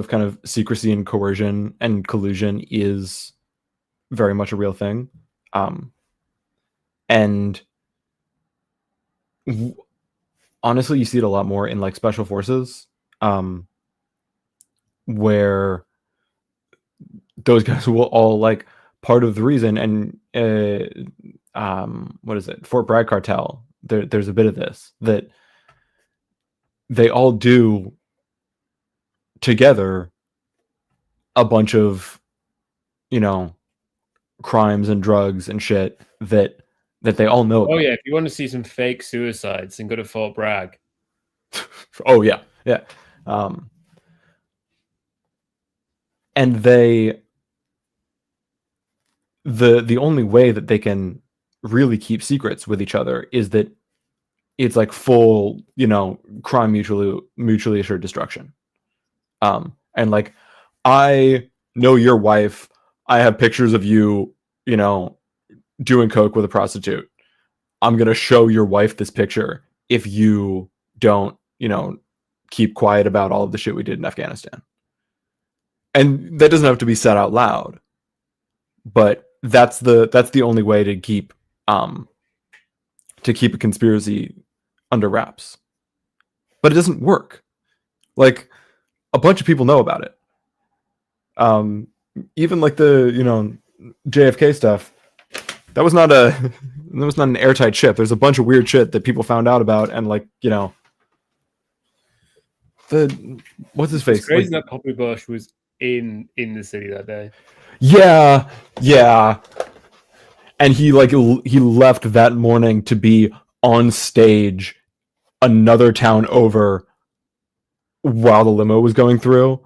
kind of secrecy and coercion and collusion is very much a real thing. And honestly, you see it a lot more in like special forces, where those guys will all like part of the reason. And what is it? Fort Bragg cartel. There's a bit of this that they all do together a bunch of, you know, crimes and drugs and shit that they all know about. Oh yeah, if you want to see some fake suicides, then go to Fort Bragg. Oh yeah, yeah. And they, the only way that they can really keep secrets with each other is that it's like full, you know, crime mutually assured destruction. And like, I know your wife. I have pictures of you, you know, doing coke with a prostitute. I'm gonna show your wife this picture if you don't, you know, keep quiet about all of the shit we did in Afghanistan. And that doesn't have to be said out loud, but that's the only way to keep a conspiracy under wraps. But it doesn't work. Like a bunch of people know about it. Even like the, you know, JFK stuff. That was not an airtight ship. There's a bunch of weird shit that people found out about, and like, you know, what's his face? It's crazy like, that Poppy Bush was in the city that day. Yeah. And he left that morning to be on stage another town over while the limo was going through.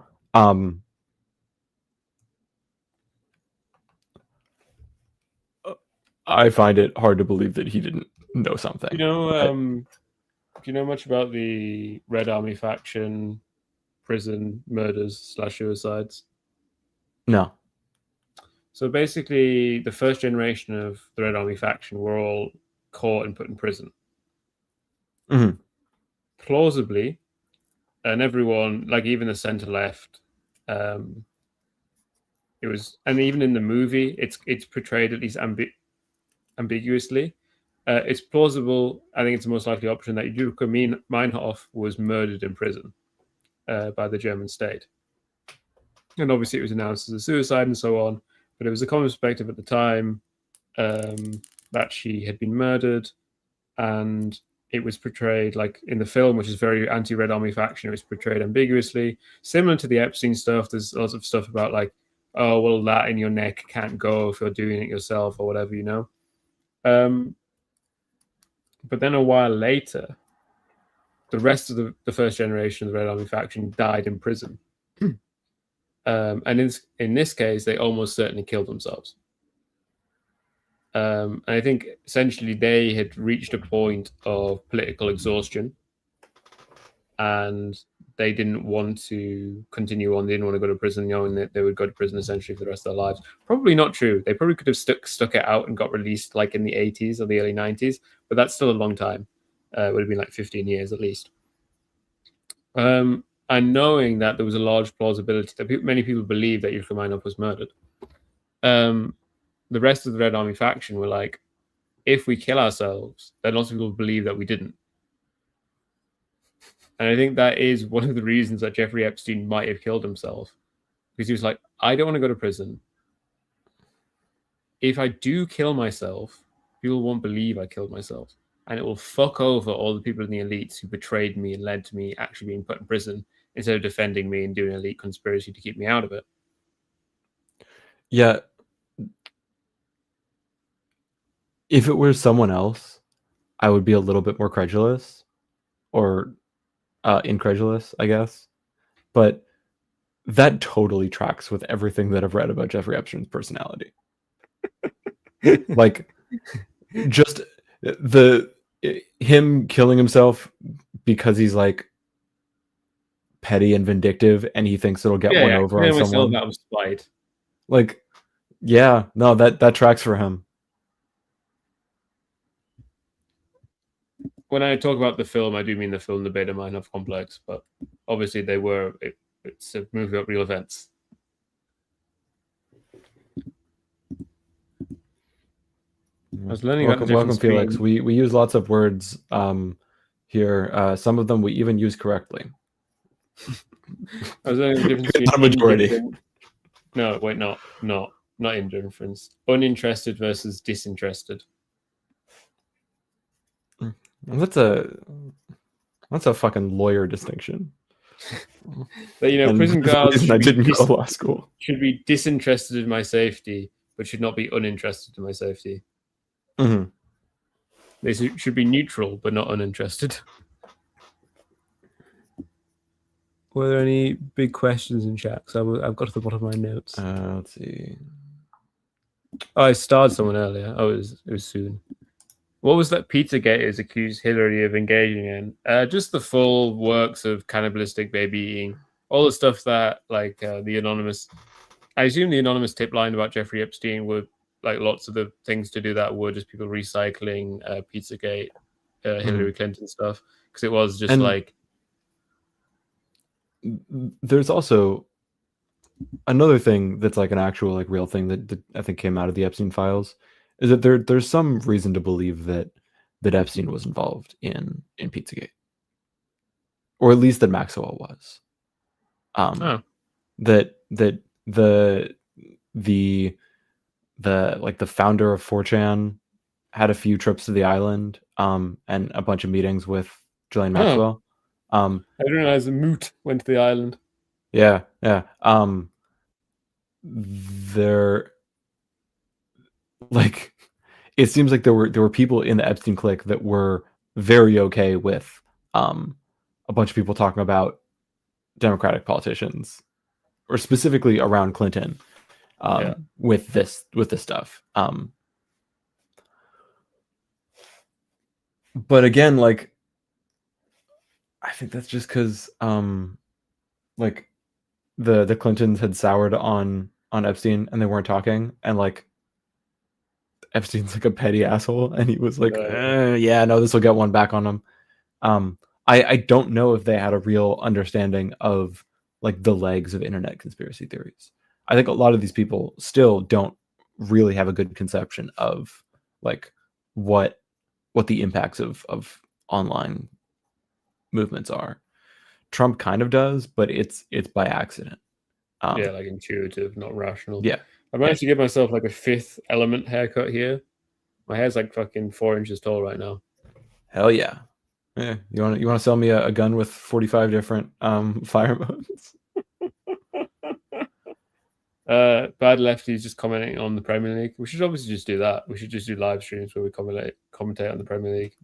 I find it hard to believe that he didn't know something. You know, do you know much about the Red Army faction prison murders / suicides? No. So basically, the first generation of the Red Army faction were all caught and put in prison. Mm-hmm. Plausibly, and everyone, like even the center left, it was, and even in the movie, it's portrayed at least ambiguously. It's plausible. I think it's the most likely option that Yuka Meinhof was murdered in prison by the German state, and obviously it was announced as a suicide and so on. But it was a common perspective at the time that she had been murdered, and it was portrayed like in the film, which is very anti-Red Army faction. It was portrayed ambiguously, similar to the Epstein stuff. There's lots of stuff about like, oh well, that in your neck can't go if you're doing it yourself or whatever, you know. But then a while later, the rest of the first generation of the Red Army faction died in prison. And in this case, they almost certainly killed themselves. And I think essentially they had reached a point of political exhaustion, and they didn't want to continue on. They didn't want to go to prison, knowing that they would go to prison essentially for the rest of their lives. Probably not true. They probably could have stuck it out and got released like in the 80s or the early 90s, but that's still a long time. It would have been like 15 years at least. And knowing that there was a large plausibility that many people believe that Yuka Meinhof was murdered, the rest of the Red Army faction were like, if we kill ourselves, then lots of people believe that we didn't. And I think that is one of the reasons that Jeffrey Epstein might have killed himself, because he was like, I don't want to go to prison. If I do kill myself, people won't believe I killed myself. And it will fuck over all the people in the elites who betrayed me and led to me actually being put in prison instead of defending me and doing an elite conspiracy to keep me out of it. Yeah. If it were someone else, I would be a little bit more credulous or incredulous, I guess. But that totally tracks with everything that I've read about Jeffrey Epstein's personality. Like, just him killing himself because he's like petty and vindictive, and he thinks it'll get one over on someone. That was spite. Like, yeah, no, that tracks for him. When I talk about the film, I do mean the film The Beta Meinhof Complex, but obviously it's a movie about real events. I was learning about the difference welcome, Felix. We use lots of words here. Some of them we even use correctly. I was learning the difference between a majority. No, wait, not indifference. Uninterested versus disinterested. That's a fucking lawyer distinction. But prison guards I didn't go to law school. Should be disinterested in my safety, but should not be uninterested in my safety. Mm-hmm. They should be neutral, but not uninterested. Were there any big questions in chat? So I've got to the bottom of my notes. Let's see. Oh, I starred someone earlier. Oh, it was soon. What was that Pizzagate is accused Hillary of engaging in? Just the full works of cannibalistic baby eating. All the stuff that, like, the anonymous... I assume the anonymous tip line about Jeffrey Epstein would, like, lots of the things to do that were just people recycling Pizzagate, Hillary Clinton stuff. Because it was just, like... There's also another thing that's, like, an actual, like, real thing that I think came out of the Epstein files, is that there's some reason to believe that Epstein was involved in Pizzagate, or at least that Maxwell was. That the like the founder of 4chan had a few trips to the island, and a bunch of meetings with Ghislaine Maxwell. I didn't realize the Moot went to the island. Yeah. There, like, it seems like there were people in the Epstein clique that were very okay with a bunch of people talking about Democratic politicians, or specifically around Clinton, with this stuff. But again, like, I think that's just because like the Clintons had soured on Epstein and they weren't talking, and like Epstein's like a petty asshole, and he was like, yeah, no, this will get one back on him. I don't know if they had a real understanding of, like, the legs of internet conspiracy theories. I think a lot of these people still don't really have a good conception of, like, what the impacts of online movements are. Trump kind of does, but it's by accident. Like intuitive, not rational. Yeah. I managed to give myself like a Fifth Element haircut here. My hair's like fucking 4 inches tall right now. Hell yeah. Yeah. You want to sell me a gun with 45 different fire modes? Bad Lefty's just commenting on the Premier League. We should obviously just do that. We should just do live streams where we commentate on the Premier League.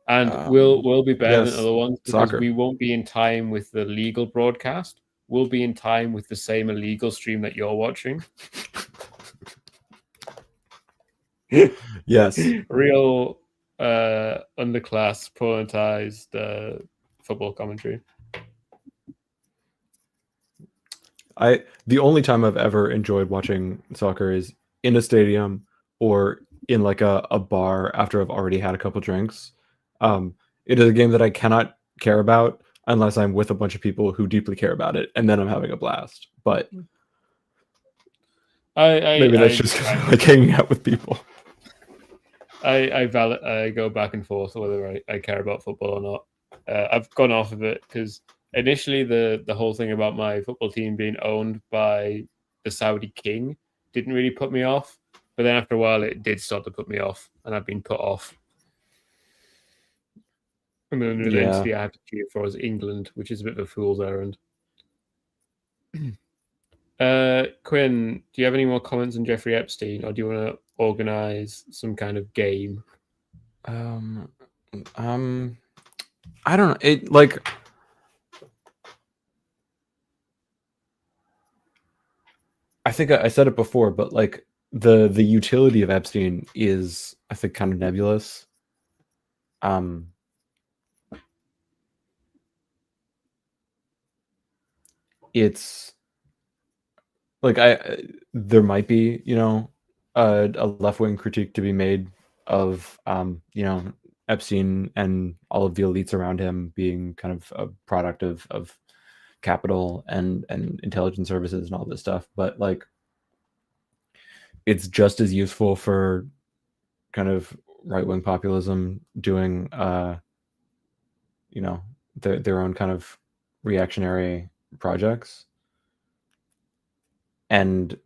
And we'll be better than other ones because we won't be in time with the legal broadcast. We'll be in time with the same illegal stream that you're watching. Yes. Real underclass, monetized football commentary. The only time I've ever enjoyed watching soccer is in a stadium or in like a bar after I've already had a couple drinks. It is a game that I cannot care about unless I'm with a bunch of people who deeply care about it, and then I'm having a blast. But maybe that's just like hanging out with people. I go back and forth whether I care about football or not. I've gone off of it because initially the whole thing about my football team being owned by the Saudi king didn't really put me off, but then after a while it did start to put me off, and I've been put off. And then the entity I have to cheer for is England, which is a bit of a fool's errand. Quinn, do you have any more comments on Jeffrey Epstein, or do you want to organize some kind of game? I don't know. It, like, I think I said it before, but like the utility of Epstein is, I think, kind of nebulous. It's like there might be, you know, a left-wing critique to be made of, you know, Epstein and all of the elites around him being kind of a product of capital and intelligence services and all this stuff, but like it's just as useful for kind of right-wing populism doing you know, their own kind of reactionary projects. And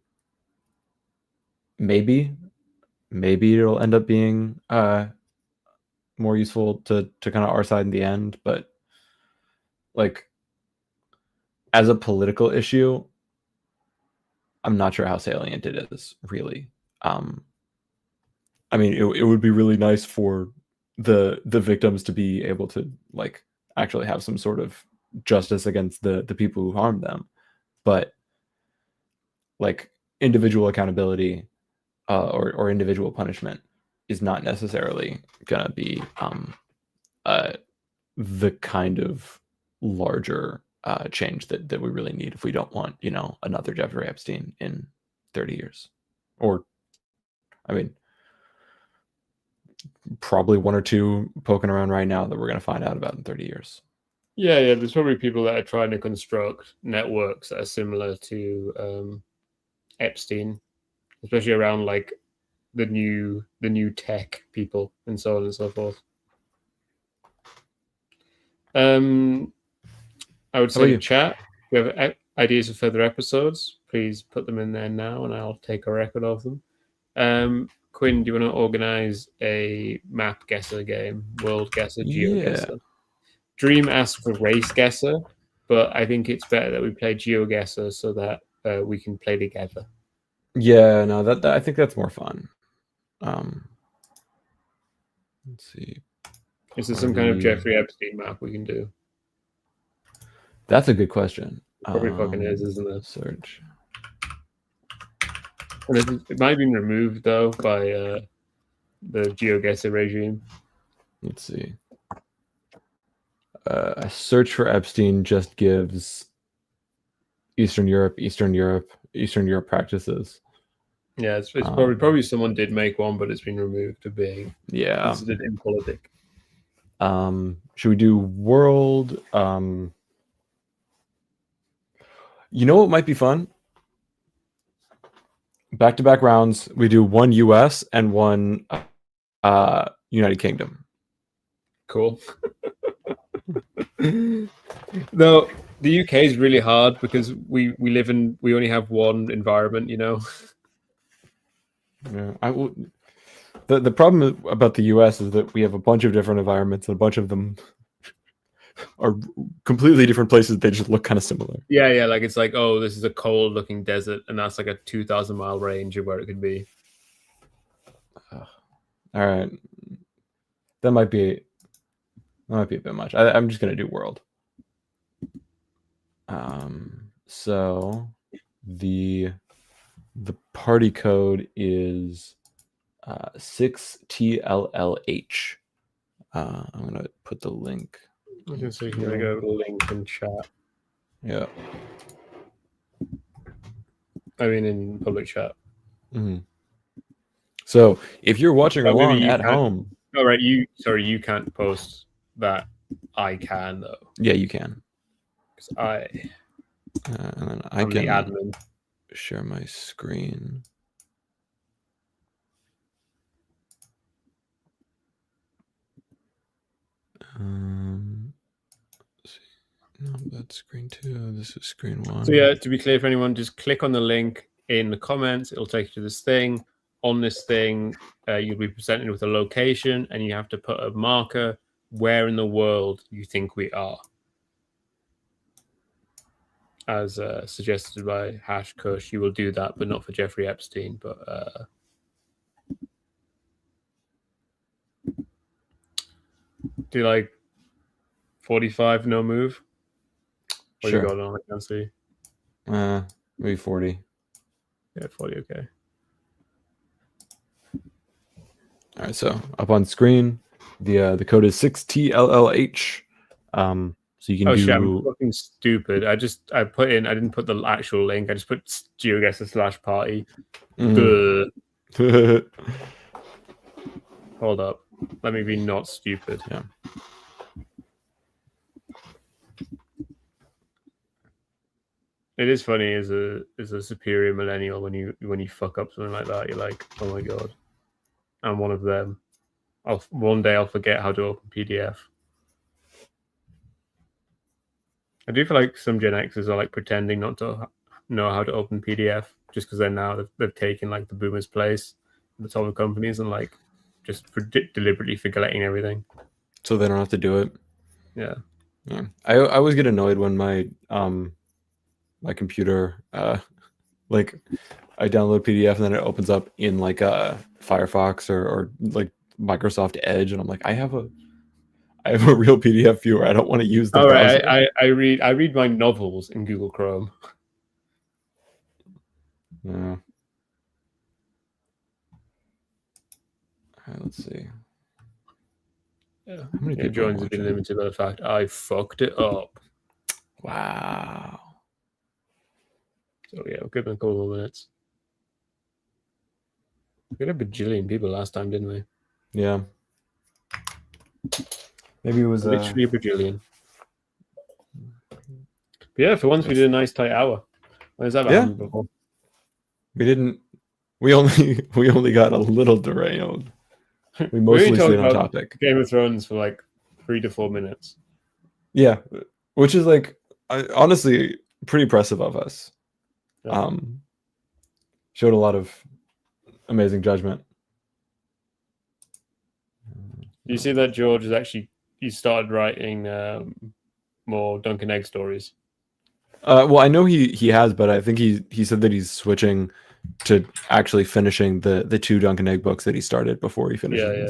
maybe it'll end up being more useful to kind of our side in the end, but like as a political issue, I'm not sure how salient it is really. I mean, it would be really nice for the victims to be able to like actually have some sort of justice against the people who harmed them, but like individual accountability or individual punishment is not necessarily gonna be the kind of larger change that we really need if we don't want, you know, another Jeffrey Epstein in 30 years, or I mean probably one or two poking around right now that we're going to find out about in 30 years. Yeah, there's probably people that are trying to construct networks that are similar to Epstein, especially around like the new tech people and so on and so forth. I would say chat. We have ideas for further episodes. Please put them in there now, and I'll take a record of them. Quinn, do you want to organize a map guesser game, world guesser, geo guesser? Dream asked for race guesser, but I think it's better that we play geo guesser so that we can play together. Yeah, no, that I think that's more fun. Let's see. Is there some kind of Jeffrey Epstein map we can do? That's a good question. It probably fucking is, isn't it? Search. It might have been removed though by the GeoGuessr regime. Let's see. A search for Epstein just gives Eastern Europe practices. Yeah, it's probably someone did make one, but it's been removed to being considered impolitic. Should we do world? You know what might be fun? Back-to-back rounds. We do one US and one United Kingdom. Cool. Though the UK is really hard because we only have one environment, you know. Yeah, the problem about the US is that we have a bunch of different environments and a bunch of them are completely different places. They just look kind of similar. Yeah, like it's like, oh, this is a cold looking desert, and that's like a 2,000 mile range of where it could be. All right, that might be a bit much. I'm just gonna do world. So the party code is 6TLLH. I'm gonna put the link. Okay, so here we go. Link in chat. Yeah. I mean, in public chat. Mm-hmm. So if you're watching along at home, all right, you can't post that. I can though. Yeah, you can. Because and then I can admin. Share my screen. Let's see. No, that's screen 2. This is screen 1. So yeah, to be clear for anyone, just click on the link in the comments. It'll take you to this thing. On this thing, you'll be presented with a location, and you have to put a marker where in the world you think we are, as suggested by #Kush. You will do that, but not for Jeffrey Epstein. But do like 45 no move? What sure. You got on? I can't see. Maybe 40. Yeah, 40. Okay. All right, so up on screen, the code is 6TLLH. So you can Oh do. shit, I'm fucking stupid. I didn't put the actual link. I just put GeoGuessr/party. Duh. Hold up. Let me be not stupid. Yeah. It is funny as a superior millennial when you fuck up something like that. You're like, oh my god, I'm one of them. One day I'll forget how to open PDF. I do feel like some Gen Xers are like pretending not to know how to open PDF just because they've taken like the boomers' place at the top of companies and like just deliberately forgetting everything. So they don't have to do it. Yeah. I always get annoyed when my my computer like I download PDF and then it opens up in like a Firefox or like Microsoft Edge, and I'm like, I have a real PDF viewer. I don't want to use the browser. Right. I read my novels in Google Chrome. Yeah. All right, let's see. Yeah. How many people Joins have been limited by the fact I fucked it up. Wow. So yeah, we'll give them a couple more minutes. We had a bajillion people last time, didn't we? Yeah. Maybe it was literally a bajillion. But yeah, for once we did a nice tight hour. Where's that happened before? We didn't. We only got a little derailed. We mostly stayed on topic. Game of Thrones for like 3 to 4 minutes. Yeah, which is like honestly pretty impressive of us. Yeah. Showed a lot of amazing judgment. You see that George he started writing more Dunk and Egg stories. Well, I know he has, but I think he said that he's switching to actually finishing the 2 Dunk and Egg books that he started before he finished. Yeah.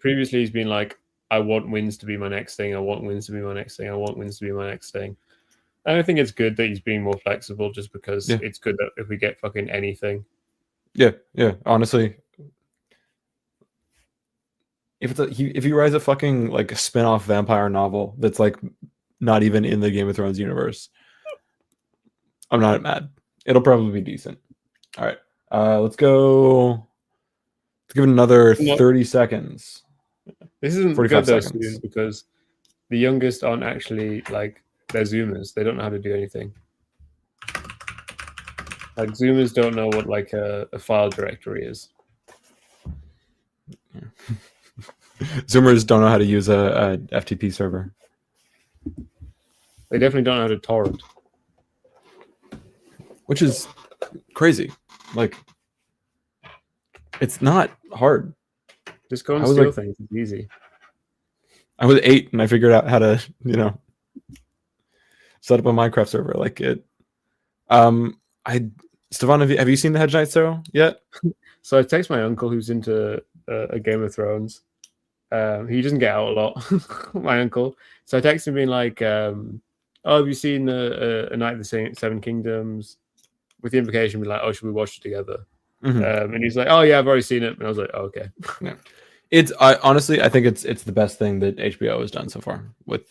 Previously, he's been like, I want wins to be my next thing. I want wins to be my next thing. I want wins to be my next thing. And I think it's good that he's being more flexible, just because it's good that if we get fucking anything. Yeah. Honestly, if he writes a fucking like a spin-off vampire novel that's like not even in the Game of Thrones universe, I'm not mad. It'll probably be decent. All right. Let's go. Let's give it another 30 seconds. This isn't good though, because the youngest aren't actually like, they're Zoomers. They don't know how to do anything. Like Zoomers don't know what like a file directory is. Zoomers don't know how to use a FTP server. They definitely don't know how to torrent. Which is crazy. Like, it's not hard. Just go and steal things. It's easy. I was 8 and I figured out how to, set up a Minecraft server. Like it. Stefan, have you seen the Hedge Knight show yet? So I text my uncle who's into a Game of Thrones. He doesn't get out a lot, my uncle. So I text him being like, "Oh, have you seen A Night of the Seven Kingdoms?" With the implication, be like, "Oh, should we watch it together?" Mm-hmm. And he's like, "Oh yeah, I've already seen it." And I was like, "Oh, okay." Yeah. Honestly, I think it's the best thing that HBO has done so far with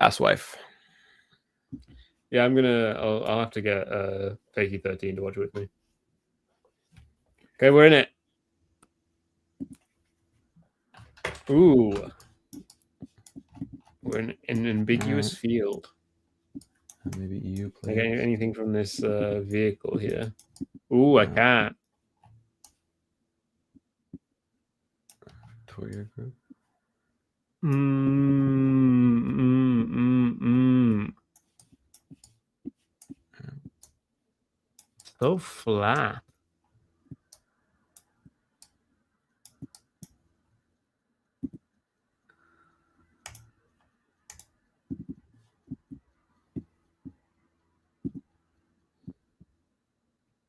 Asswife. Yeah, I'll have to get Fakey 13 to watch it with me. Okay, we're in it. Ooh. We're in an ambiguous field. Maybe EU plays. Can I get anything from this vehicle here? Ooh, I can't. Toya Group. So flat.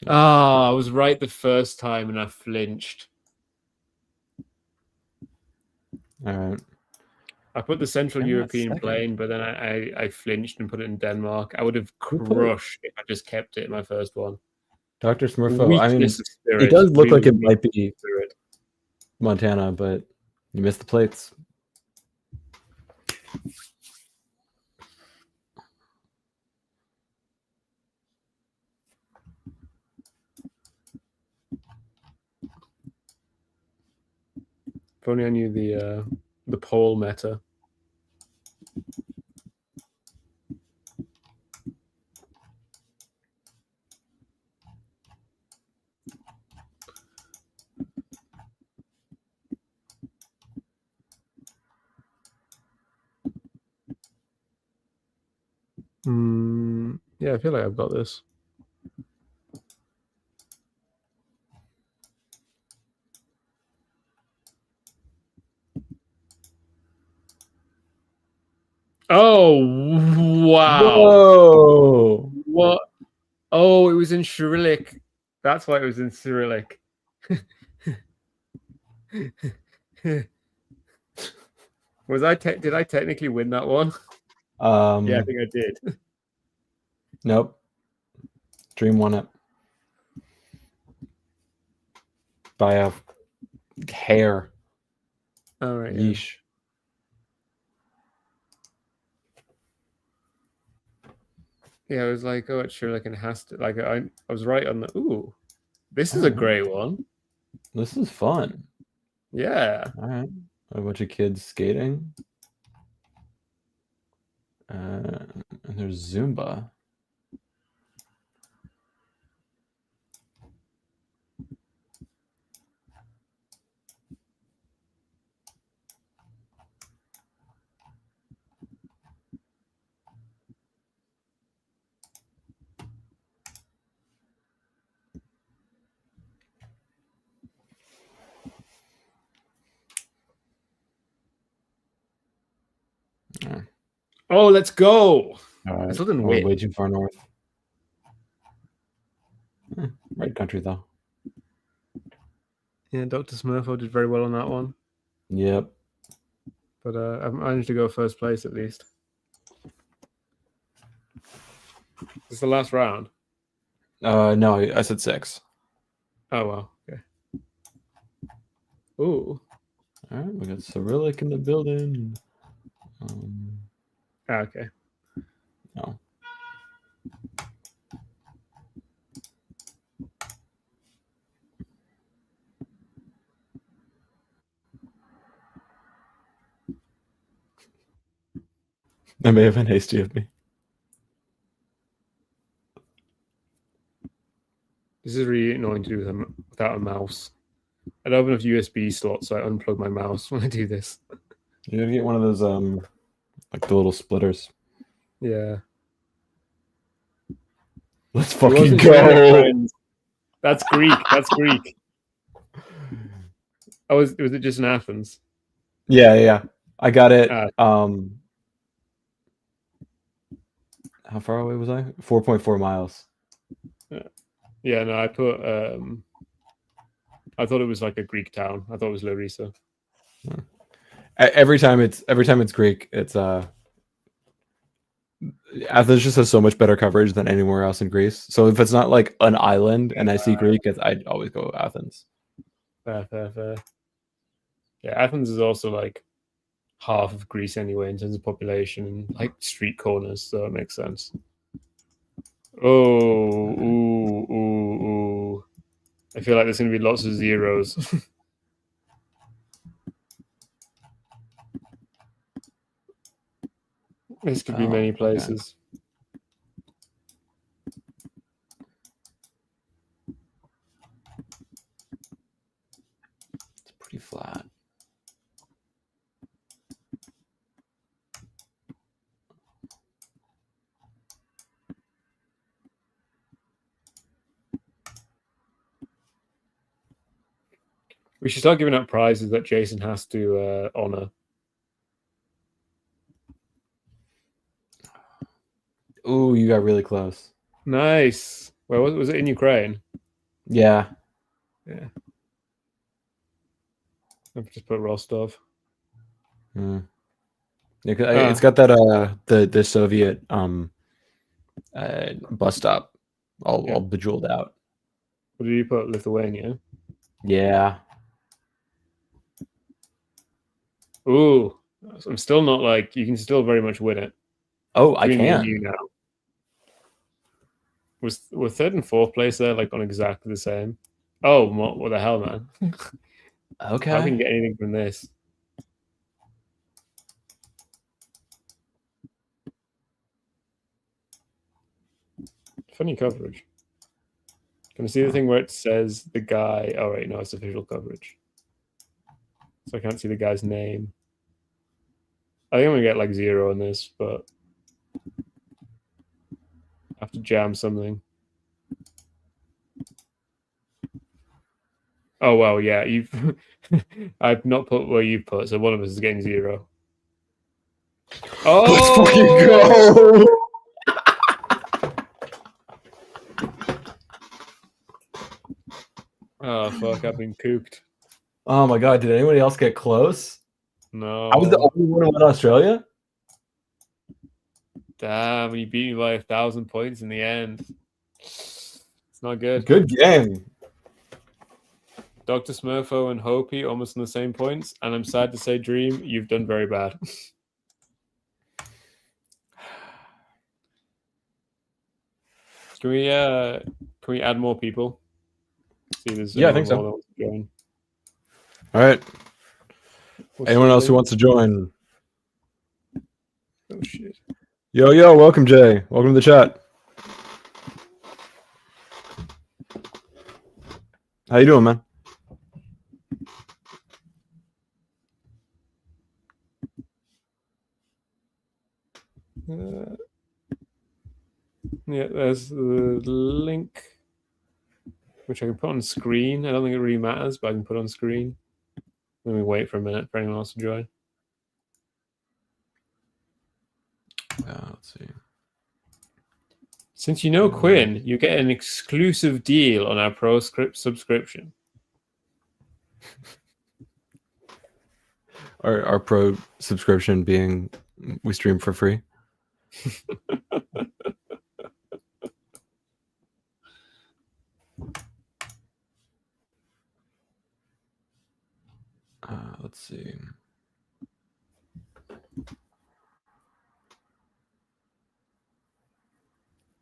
I was right the first time and I flinched. All right. I put the Central European plane, but then I flinched and put it in Denmark. I would have crushed if I just kept it in my first one. Dr. Smurfo, I mean, it does look like it might be Montana, but you missed the plates. If only I knew the poll meta. Yeah, I feel like I've got this. Oh, wow. Whoa! What? Oh, it was in Cyrillic. That's why it was in Cyrillic. Was I? Did I technically win that one? Yeah, I think I did. Nope. Dream won it by a hair. All right. Yeesh. Yeah, I was like, oh, it's Cyrillic and it has to. Like, I was right on the. Ooh, this is a great one. This is fun. Yeah. All right. A bunch of kids skating. And there's Zumba. Oh, let's go. All right. I still didn't We're win. way too far north. Right country though. Yeah, Dr. Smurfo did very well on that one. Yep. But I managed to go first place at least. It's the last round. No, I said 6. Oh well. Okay. Ooh. All right, we got Cyrillic in the building. Okay. No. That may have been hasty of me. This is really annoying to do without a mouse. I don't have enough USB slots, so I unplug my mouse when I do this. You gotta get one of those like the little splitters. Yeah. Let's fucking go. Cyrillic, that's Greek. That's Greek. Oh, was it just in Athens? Yeah. I got it. How far away was I? 4.4 miles. Yeah, no, I put I thought it was like a Greek town. I thought it was Larissa. Every time it's Greek, it's Athens just has so much better coverage than anywhere else in Greece. So if it's not like an island and I see Greek, I'd always go Athens. Fair. Yeah, Athens is also like half of Greece anyway in terms of population and like street corners, so it makes sense. Oh, ooh. I feel like there's going to be lots of zeros. This could be many places. It's pretty flat. We should start giving out prizes that Jason has to honor. Ooh, you got really close. Nice. Where was it? In Ukraine? Yeah. I've just put Rostov. Yeah, it's got that the Soviet bus stop all bejeweled out. What did you put? Lithuania? Yeah. Ooh, I'm still not like you can still very much win it. Oh, I Between me and you can. now. We're third and fourth place there, like on exactly the same. Oh, what the hell, man? How can Okay. you get anything from this? Funny coverage. Can I see the thing where it says the guy? Oh, wait, no, it's official coverage. So I can't see the guy's name. I think I'm gonna get like 0 on this, but I have to jam something. Oh well, yeah, you've I've not put where you put, so one of us is getting 0. Let's fucking Oh, go. oh fuck, I've been cooked. Oh my god, did anybody else get close? I was the No, only one who went to Australia? damn, you beat me by 1,000 points in the end. It's not good. Good game. Dr. Smurfo and Hopi almost on the same points, and I'm sad to say, Dream, you've done very bad. Can we add more people? See if there's Yeah, I anyone think so. more that wants to join. All right. What's Anyone the else who link? wants to join? Oh shit. Yo, welcome, Jay. Welcome to the chat. How you doing, man? Yeah, there's the link, which I can put on screen. I don't think it really matters, but I can put on screen. Let me wait for a minute for anyone else to join. Let's see. Since you know Quinn, you get an exclusive deal on our Pro Script subscription. Our pro subscription being we stream for free. Let's see.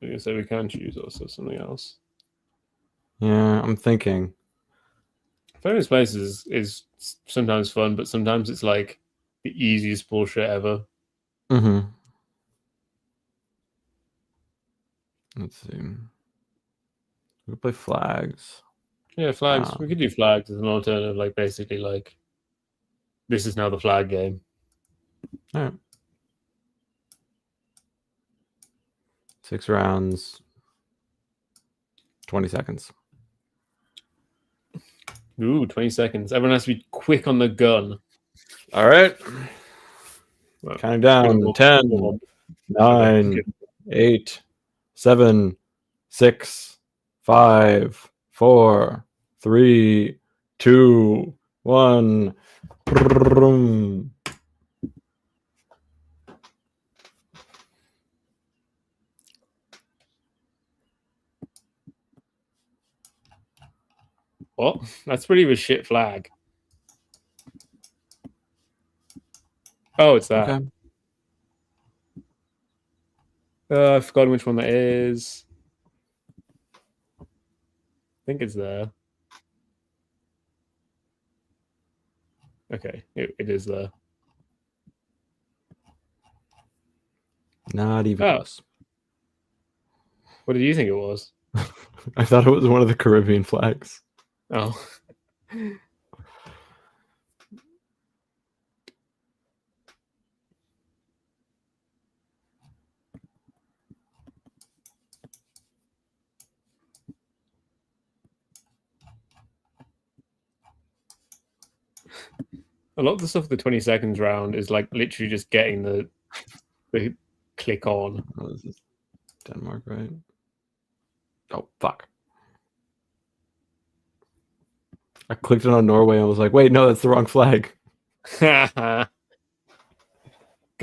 I guess we can choose also something else. Yeah, I'm thinking. Famous Places is sometimes fun, but sometimes it's like the easiest bullshit ever. Mm-hmm. Let's see. We play flags. Yeah, flags. We could do flags as an alternative, like basically like this is now the flag game. All right. 6 rounds. 20 seconds. Ooh, 20 seconds. Everyone has to be quick on the gun. All right. Well, Counting down. 10, 9, 8, 7, 6, 5, 4, 3, 2, 1. What? That's pretty of a shit flag. Oh, it's that. Okay. I've forgotten which one that is. I think it's there. Okay, it is there. Not even close. What did you think it was? I thought it was one of the Caribbean flags. Oh. A lot of the stuff the 20 seconds round is like literally just getting the click on. Oh, this is Denmark, right? Oh, fuck. I clicked it on Norway and was like, wait, no, that's the wrong flag. Good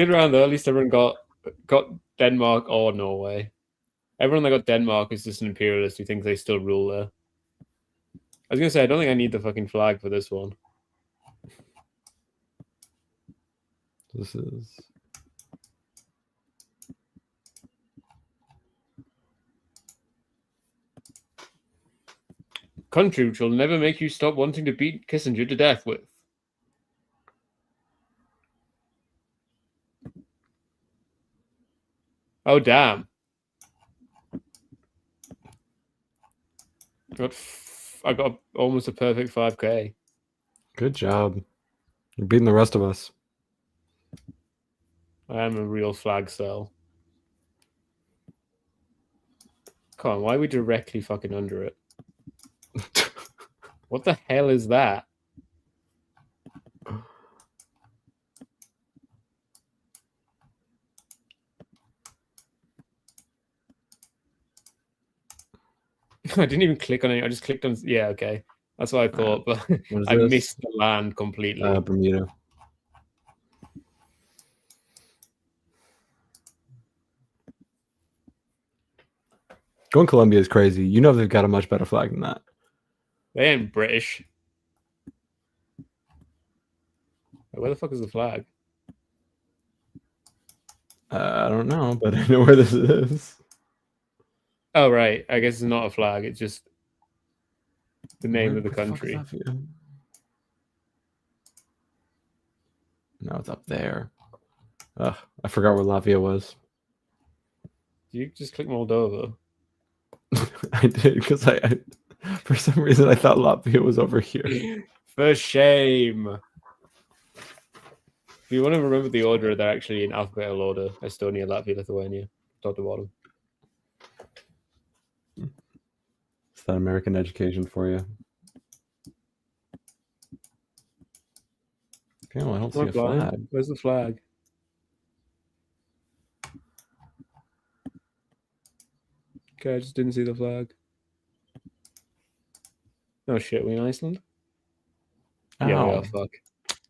round though. At least everyone got Denmark or Norway. Everyone that got Denmark is just an imperialist who thinks they still rule there. I was gonna say I don't think I need the fucking flag for this one. This is country which will never make you stop wanting to beat Kissinger to death with. Oh damn! I got almost a perfect 5K. good job. You're beating the rest of us. I am a real flag cell. Come on, why are we directly fucking under it? What the hell is that? I didn't even click on it. I just clicked on. Yeah, okay. That's what I thought, but I missed the land completely. Bermuda. Going Colombia is crazy. You know they've got a much better flag than that. They ain't British. Where the fuck is the flag? I don't know, but I know where this is. Oh, right. I guess it's not a flag. It's just the name of the country. No, it's up there. Ugh, I forgot where Latvia was. You just click Moldova. I did because I for some reason I thought Latvia was over here. For shame. If you want to remember the order, they're actually in alphabetical order: Estonia, Latvia, Lithuania, top to bottom. It's that American education for you. Okay, well, I don't see a flag. Where's the flag? Okay, I just didn't see the flag. Oh shit, we in Iceland? Ow. Yeah, we are. Fuck.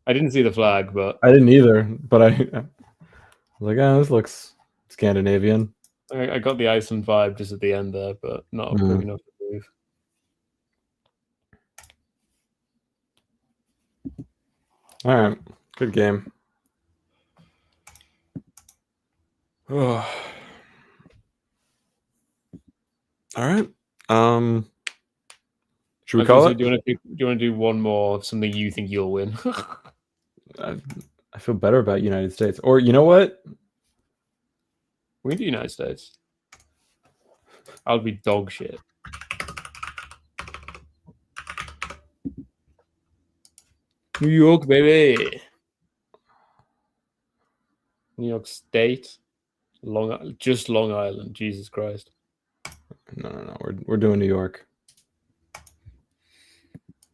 I didn't see the flag, but I didn't either. But I was like, oh, this looks Scandinavian. I got the Iceland vibe just at the end there, but not quick enough to move. All right, good game. Oh. All right. Should we call it? Do you want to do one more of something you think you'll win? I feel better about United States. Or you know what? We can do United States. I'll be dog shit. New York, baby. New York State. Just Long Island. Jesus Christ. No. We're doing New York.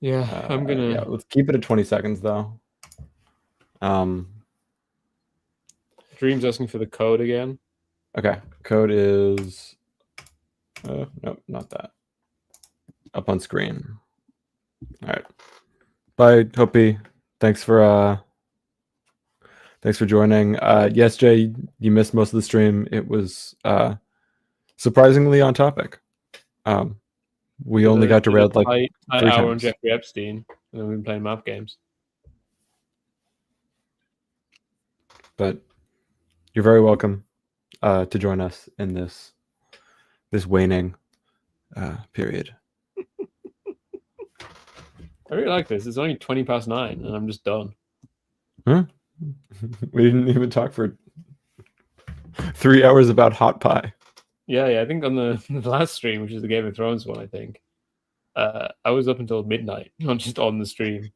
Yeah, I'm gonna. Yeah, let's keep it at 20 seconds though. Dream's asking for the code again. Okay, code is. Nope, not that. Up on screen. All right. Bye, Hopi. Thanks for joining. Yes, Jay, you missed most of the stream. It was surprisingly on topic. We only got derailed like 3 hour times. on Jeffrey Epstein, and then we've been playing map games. But you're very welcome to join us in this waning period. I really like this. It's only 9:20, and I'm just done. Huh? We didn't even talk for 3 hours about hot pie. Yeah. I think on the last stream, which is the Game of Thrones one, I think I was up until midnight, not just on the stream.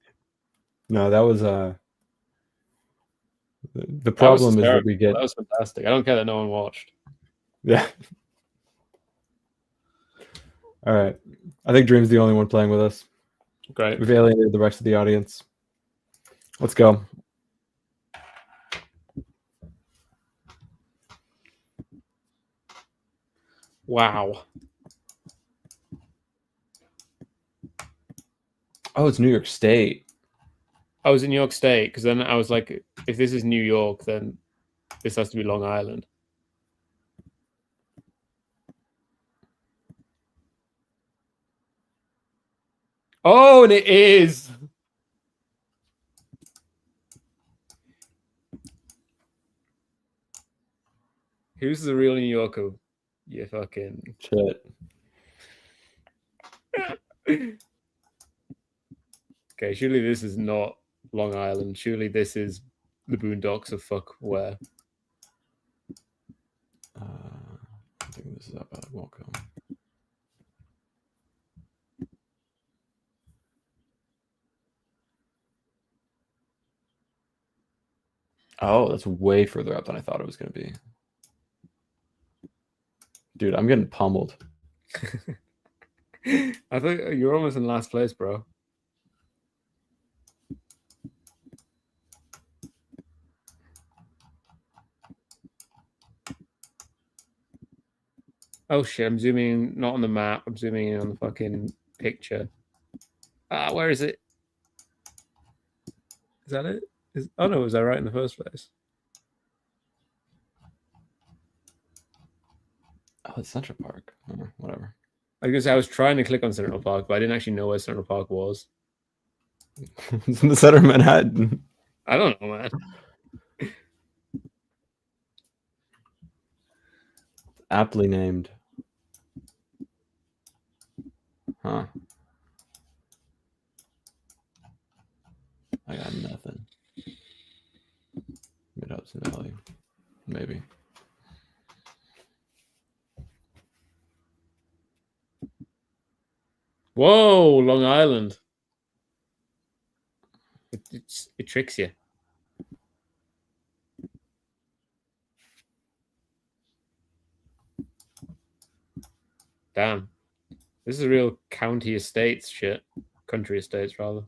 No, that was the problem is that we get. That was fantastic. I don't care that no one watched. Yeah. All right. I think Dream's the only one playing with us. Great. We've alienated the rest of the audience. Let's go. Wow. Oh, it's New York State. I was in New York State because then I was like, if this is New York, then this has to be Long Island. Oh, and it is. Who's the real New Yorker? You fucking Shit. Okay, surely this is not Long Island. Surely this is the Boondocks of fuck where. I think this is up at Welcome. Oh, that's way further up than I thought it was going to be. Dude, I'm getting pummeled. I thought you're almost in last place, bro. Oh shit, I'm zooming in, not on the map, I'm zooming in on the fucking picture. Where is it? Is that it? Oh no, was I right in the first place? Oh, it's Central Park. Oh, whatever. I was trying to click on Central Park, but I didn't actually know where Central Park was. It's in the center of Manhattan. I don't know, man. Aptly named. Huh. I got nothing. Mid-Hudson Valley. Maybe. Whoa, Long Island. It tricks you. Damn. This is real county estates shit. Country estates, rather.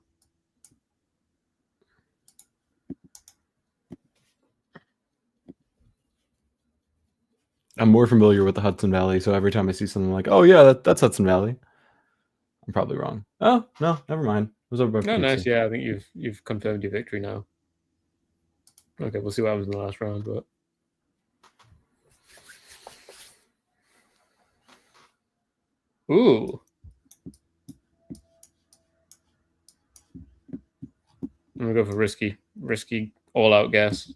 I'm more familiar with the Hudson Valley, so every time I see something like, oh yeah, that's Hudson Valley, I'm probably wrong. Oh no, never mind. It was over by Oh, Poughkeepsie. nice. Yeah, I think you've confirmed your victory now. Okay, we'll see what happens in the last round, but ooh. I'm gonna go for risky all-out guess.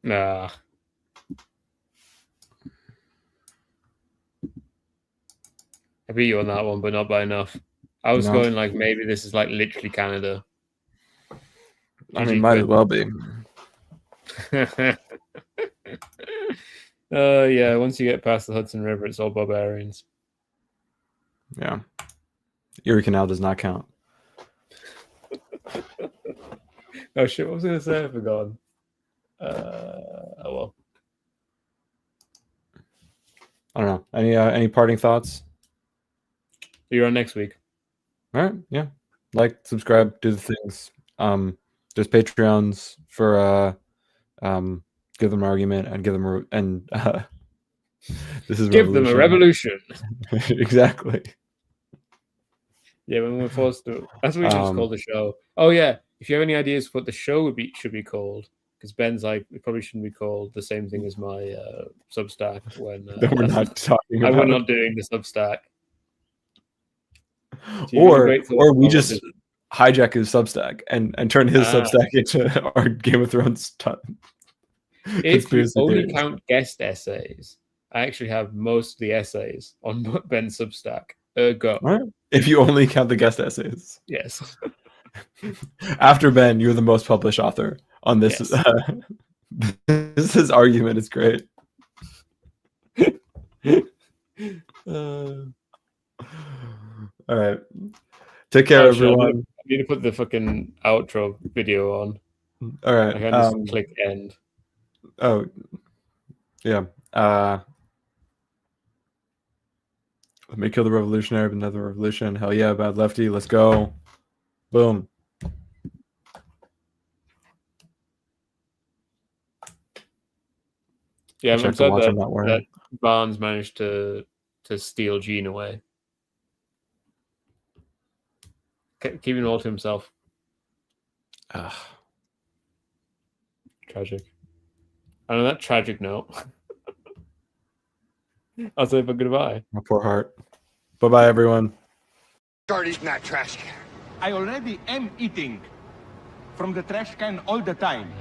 Nah. I beat you on that one, but not by enough. I was going like maybe this is like literally Canada. I mean, might as well be. Yeah, once you get past the Hudson River, it's all barbarians. Yeah. Erie Canal does not count. Oh shit, what was I gonna say? I forgot. Oh well. I don't know. Any parting thoughts? You're on next week. All right. Yeah. Like, subscribe, do the things. There's Patreons for give them an argument and give them this is give them a revolution. Exactly. Yeah, when we're forced to. That's what we should just call the show. Oh yeah, if you have any ideas for what the show should be called, because Ben's like, it probably shouldn't be called the same thing as my Substack. When that we're not talking about. We're not doing the Substack. Or we just hijack his Substack and turn his Substack into our Game of Thrones if you only count guest essays, I actually have most of the essays on Ben's Substack. Go. Right. If you only count the guest essays. Yes. After Ben, you're the most published author on this. Yes. This argument is great. All right. Take care, everyone. I need to put the fucking outro video on. All right. I can just click end. Oh, yeah. Let me kill the revolutionary, but another revolution. Hell yeah, bad lefty. Let's go. Boom. Yeah, I'm sad that Barnes managed to steal Gene away. Keeping it all to himself. Tragic. And on that tragic note, I'll say goodbye. My poor heart. Bye-bye, everyone. Start eating that trash can. I already am eating from the trash can all the time.